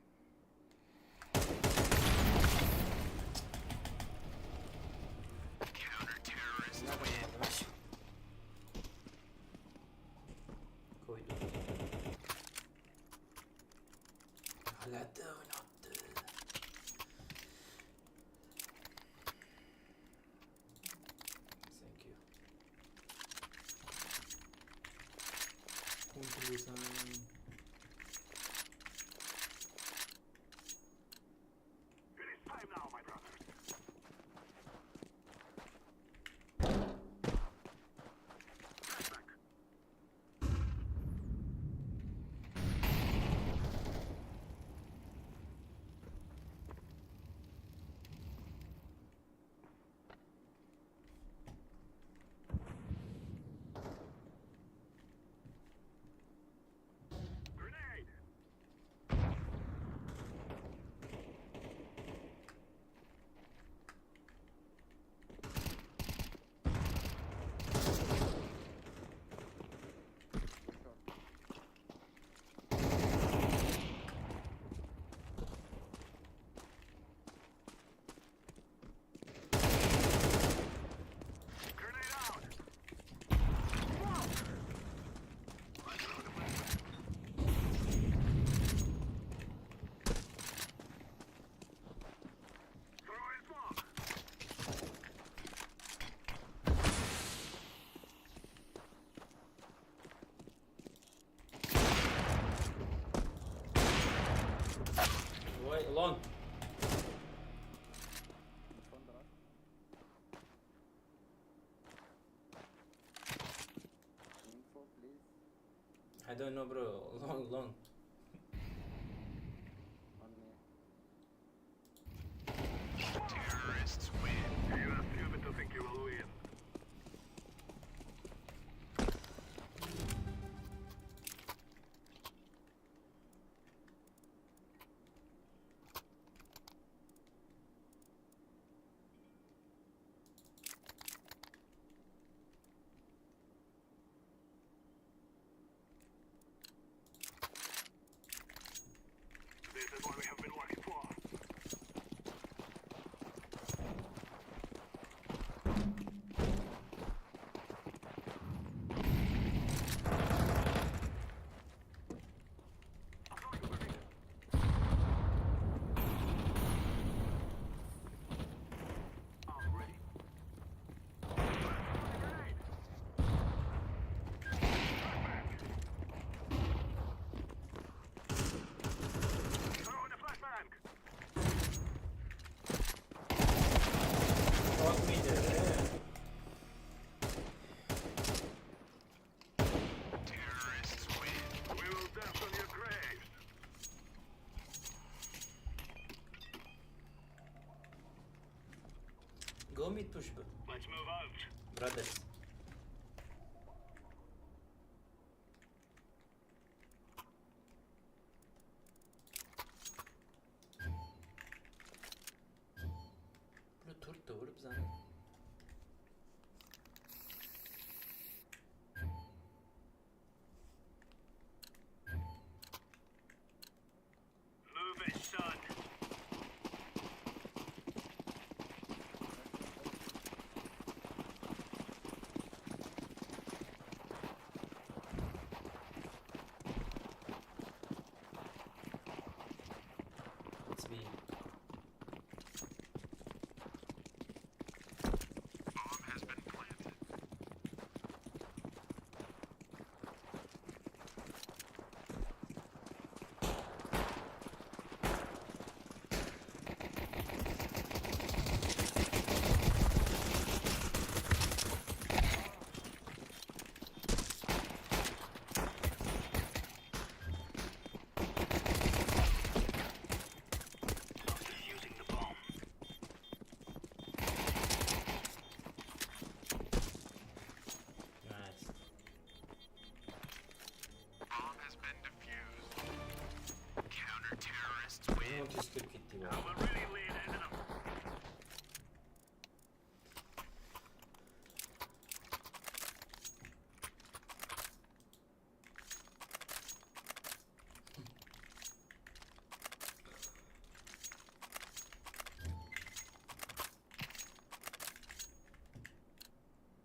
D: Koydum. Halletti oynattı. Thank you. Kontrulusan.
E: It is time now, my brother. Flashback. Grenade. Grenade out. Smoke. I'm throwing a flashback. Throwing smoke.
D: Wait, long.
F: Info, please.
D: I don't know, bro. Long.
F: On me.
E: Terrorists win. You are stupid to think you will win. This is what we have been working for. I'm ready. Grenade. Throwing a flashbang.
D: Fuck me there.
E: Terrorists win. We will dance on your graves.
D: Go mid push,
E: Let's move out.
D: brothers. To'rtta bo'lib bizani.
E: Move it, son.
D: It's me.
E: Bomb has been planted. Defusing the bomb.
D: Nice.
E: Bomb has been defused. Counter-terrorists
D: Ne
E: win.
D: oldu 140 gitti bu.
E: We're really laying into them.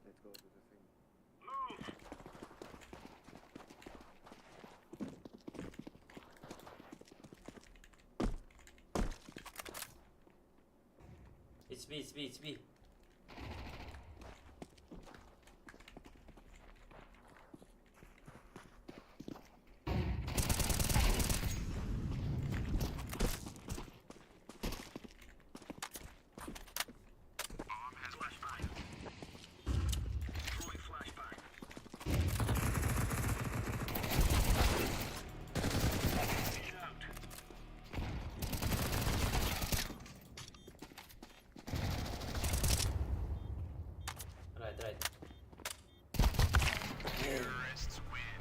F: Let's go to the thing.
E: Move.
D: It's me, it's me, it's me.
E: Bomb has flashbang. Throwing flashbang. He's out.
D: Right, right.
E: Terrorists win.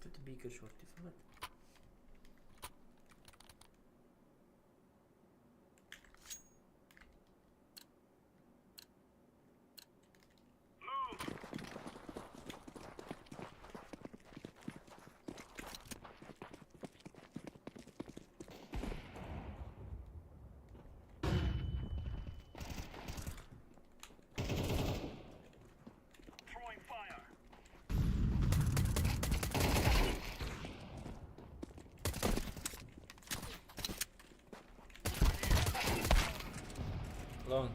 D: Kötü bir iki shorty falan.
E: Move. Throwing fire.
D: Long.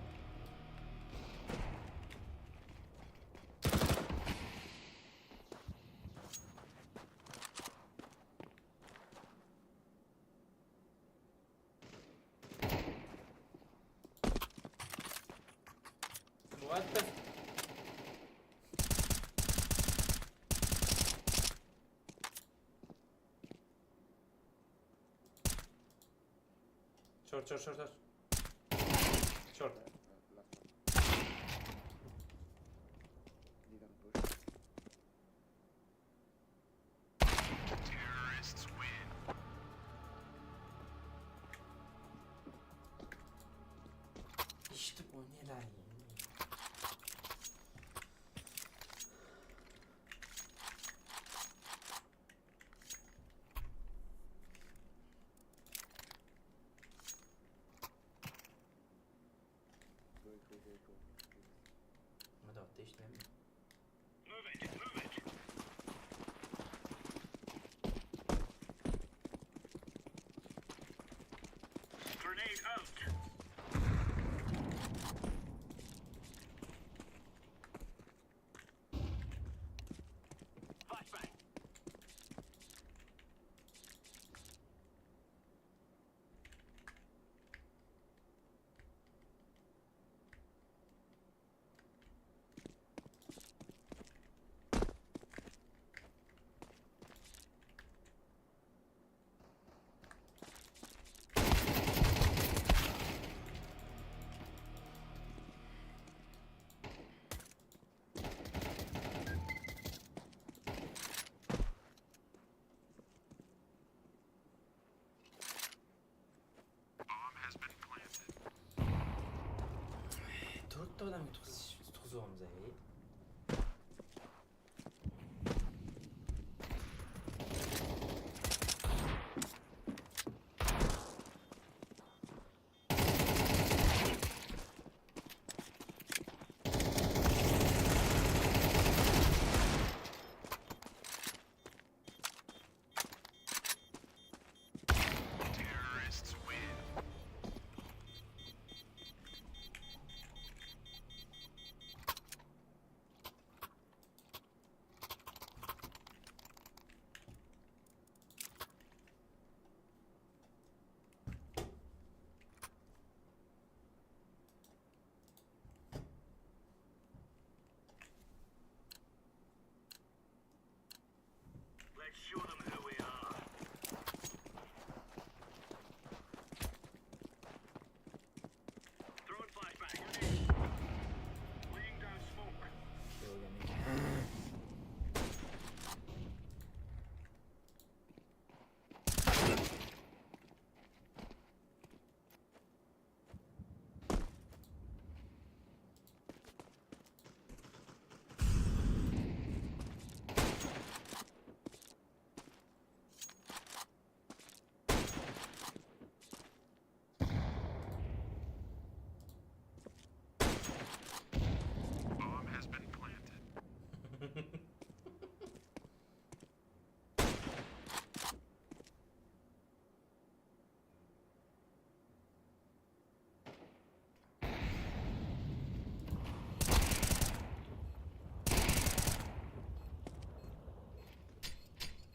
D: What the? Short, short, short, short. Short.
F: Last one. Didn't push.
E: Terrorists win.
D: İşte bu neler ya.
F: Go.
D: Hadi attı işte.
E: Move it. Move it. Grenade out. Flashbang. Let's show them who we are. Throwing flashbang. Laying down smoke. Bomb has been planted.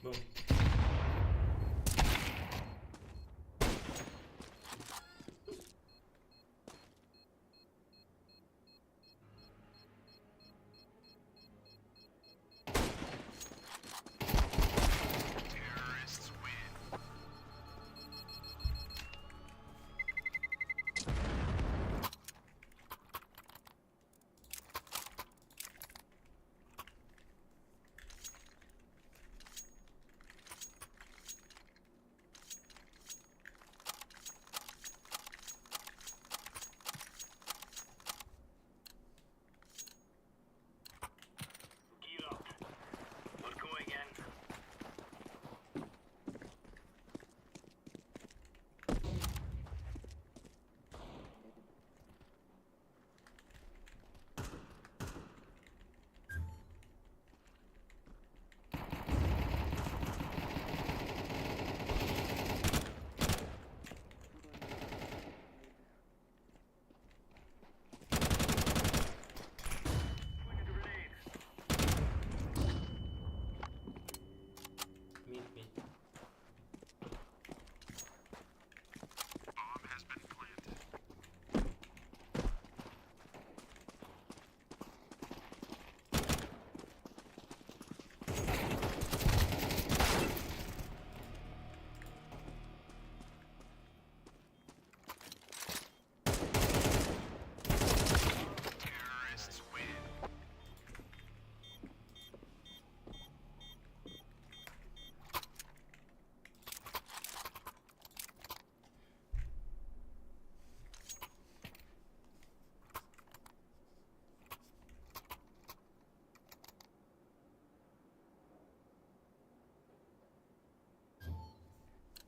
D: Boom.
E: Terrorists win. Gear up. We're going in. Flicking a grenade.
D: Mid.
E: Bomb has been planted. Terrorists win.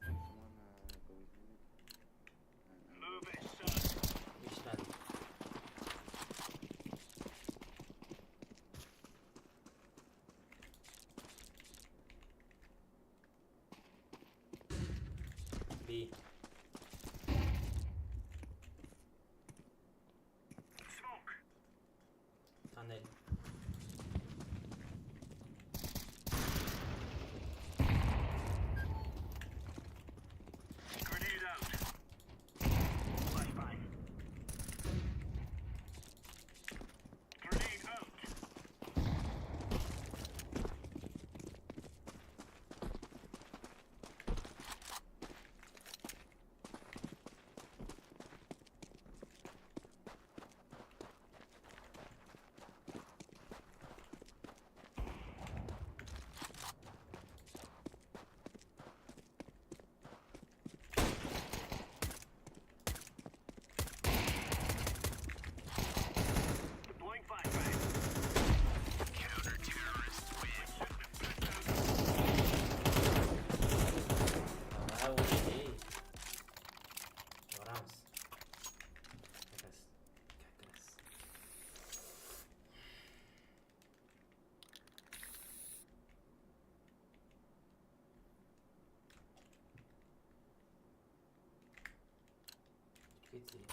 F: Someone go with me.
E: Move it, son.
D: Yetishmadi. B.
E: Smoke.
D: Qanday?
E: Grenade out. Flashbang. Grenade out. Deploying flashbang. Counter-terrorists win.
D: Ahora huye. Logramos. Cacas. Cacas. Kitty.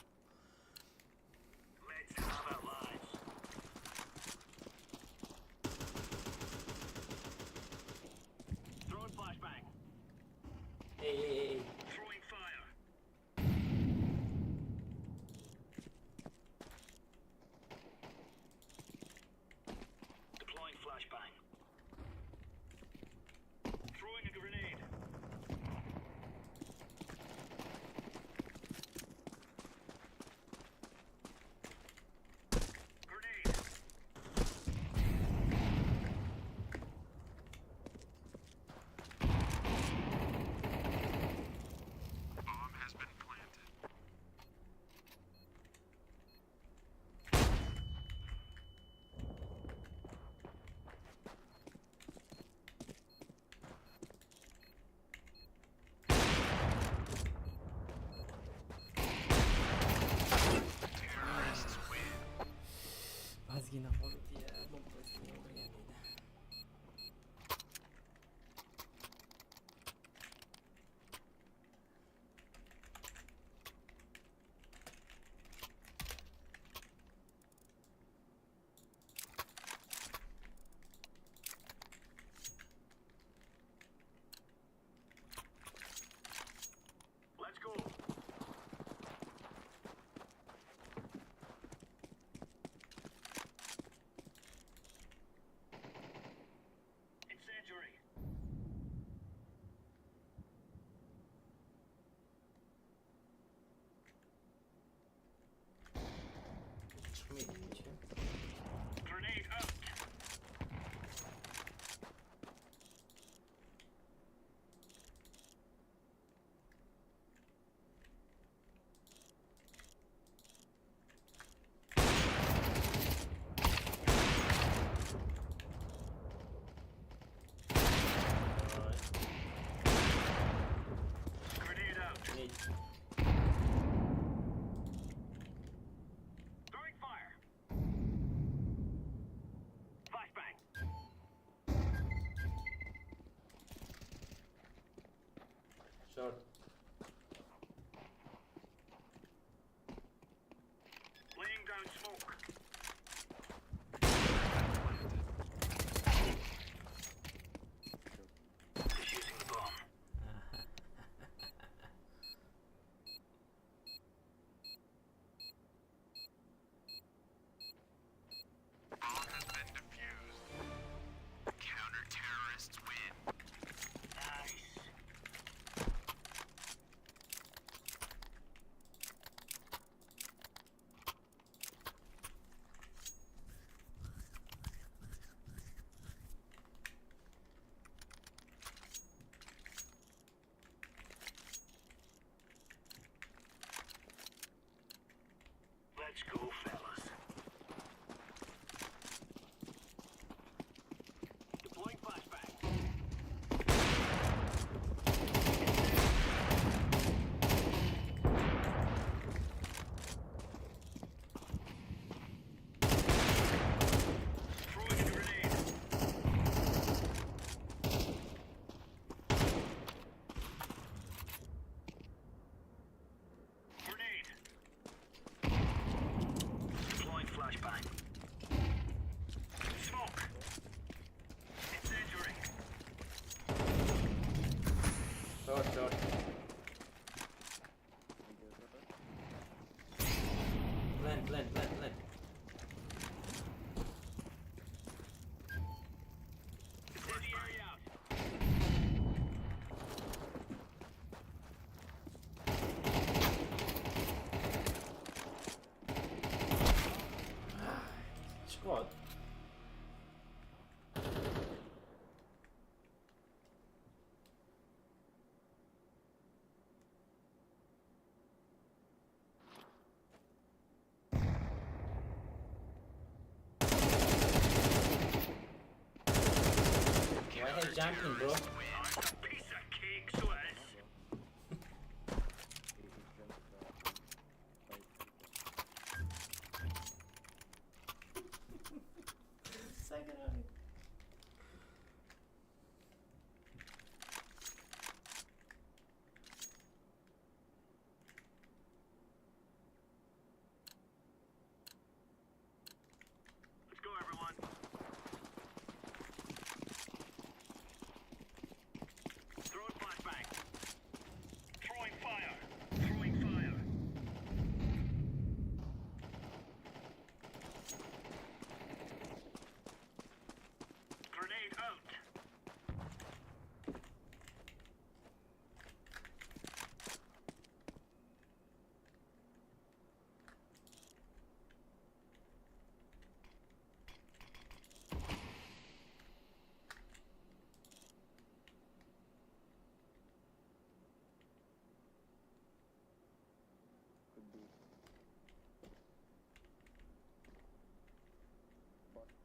E: Let's have it, lads. Throwing flashbang.
D: Hey.
E: Throwing fire. Deploying flashbang. Throwing fire. Flashbang.
D: Short.
E: Laying down smoke. Defusing the bomb. Bomb has been defused. Counter-terrorists win. Nice. Let's go, fellas. Deploying flashbang. Throwing a grenade. Grenade. Deploying flashbang. Smoke. Incendiary.
D: Short, short. Plant, plant, plant, plant.
E: Incendiary out.
D: Squad. Why are you jumping, bro?
E: Oh, it's a piece of cake, so it is. Let's go, everyone. Throwing flashbang. Throwing fire. Throwing fire. Grenade out.
F: Could be. Bottom.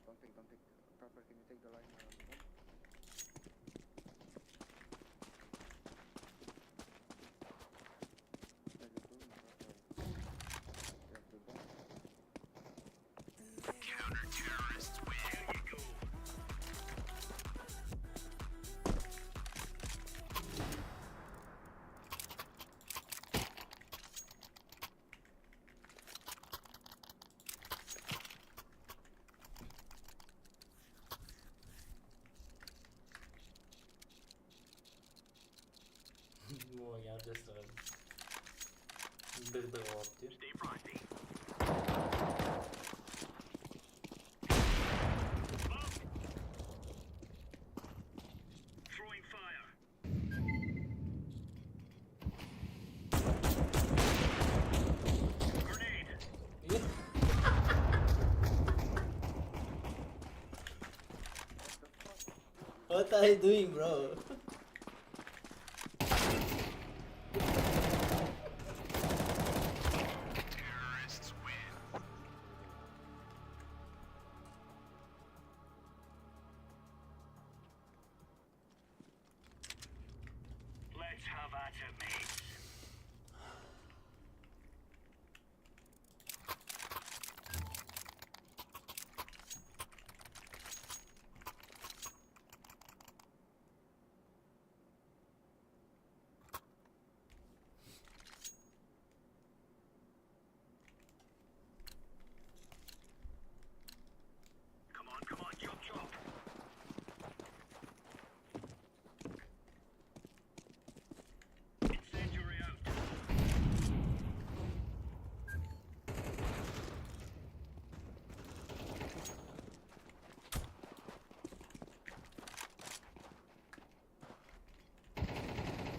F: Don't take. Proper, can you take the line?
E: Counter-terrorists win. There you go.
D: Många just bedrövt ju.
E: Stay frosty. Smoke. Throwing fire. Grenade.
D: What are you doing, bro?
E: Terrorists win. Let's have at it, mates. Come on, chop, chop. Incendiary out.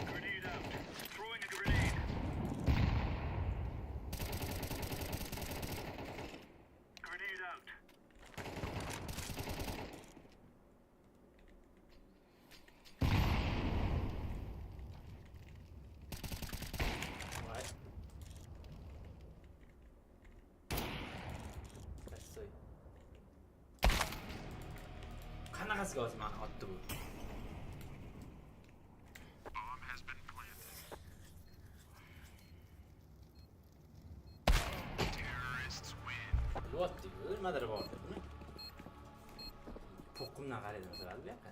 E: Grenade out. Throwing a grenade. Grenade out.
D: What? Let's see. Qanaqasiga o'zimani otdi bu?
E: Bomb has been planted. Terrorists win.
D: Bilyapti-ku, nimadir bor deb. Po'qimdan qaraydi masalan bu yoqqa.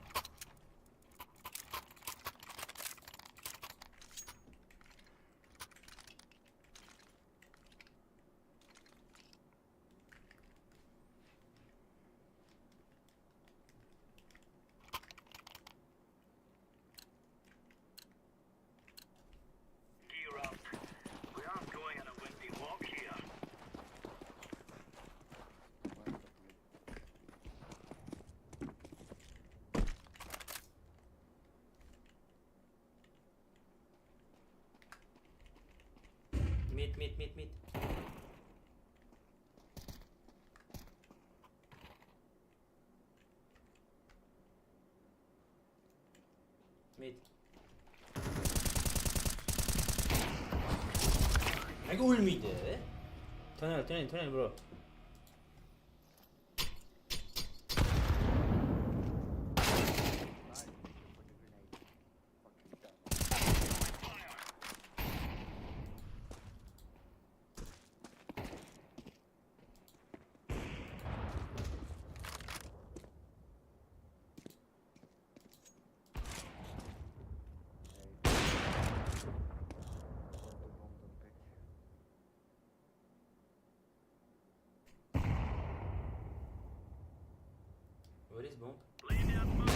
E: Gear up. We aren't going on a windy walk here.
D: Mid. Mid. Nega o'lmaydi? Tunnel bro. Where is bomb?
E: Laying down smoke.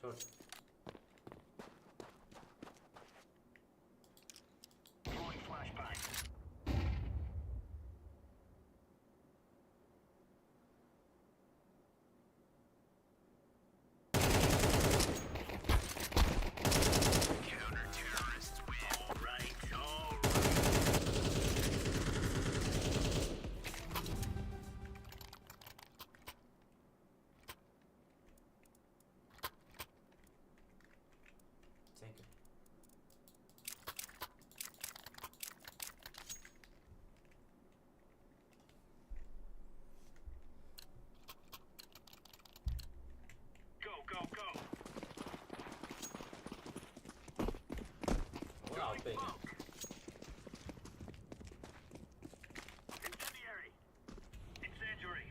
D: Short.
E: Throwing flashbang. Counter-terrorists win. All right.
D: Thank you.
E: Go.
D: Wow, big.
E: Incendiary.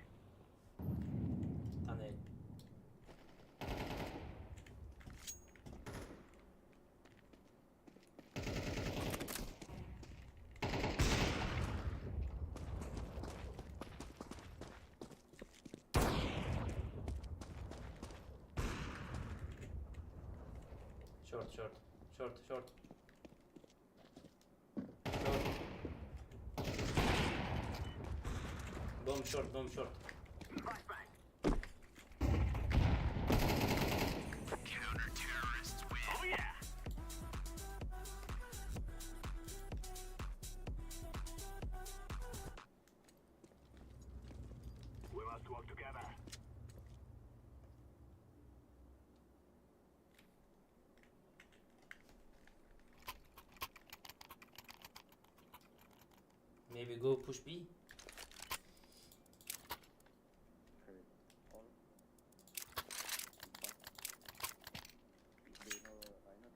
D: Tunnel. Short. Bomb short.
E: Flashbang. Counter-terrorists win. Oh yeah.
D: Maybe go push B.
F: Okay. All. They know I know.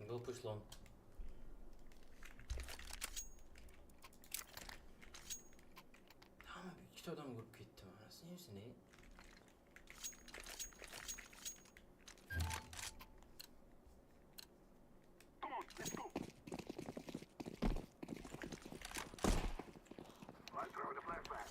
D: Go push long. Tamam, iki adam vurup gittim. Anasını yiyorsun ne?
E: Come on, let's go. I'll throw the flashback.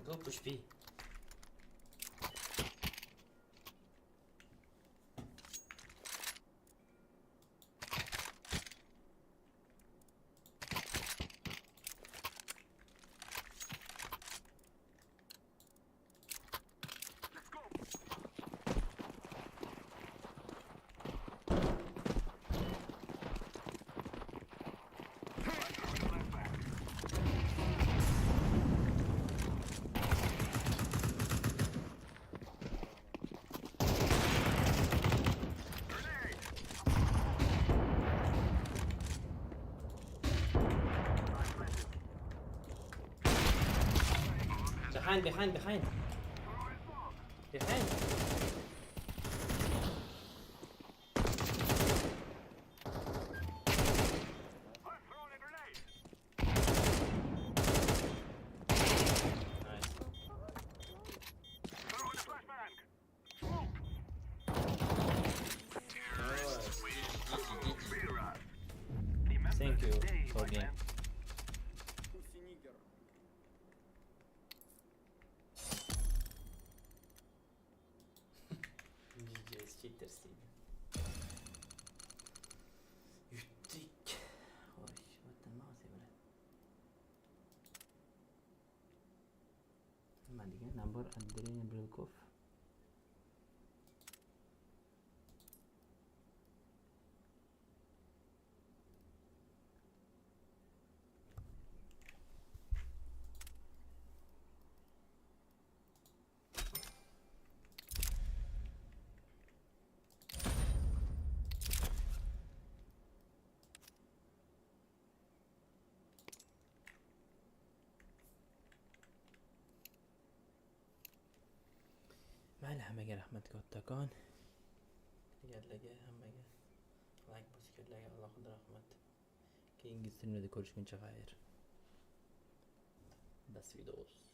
D: Go push B. Behind. Behind. Thank you for game. Cheaters değil. Yuttik. Oy, vatan mouse böyle. Madiga number Andrei Brilkov. mayli, hammaga rahmat kattakon. Deganlarga hammaga layk bosganlarga alohida rahmat. Keyingi streamlarda ko'rishguncha xayr. До свидос.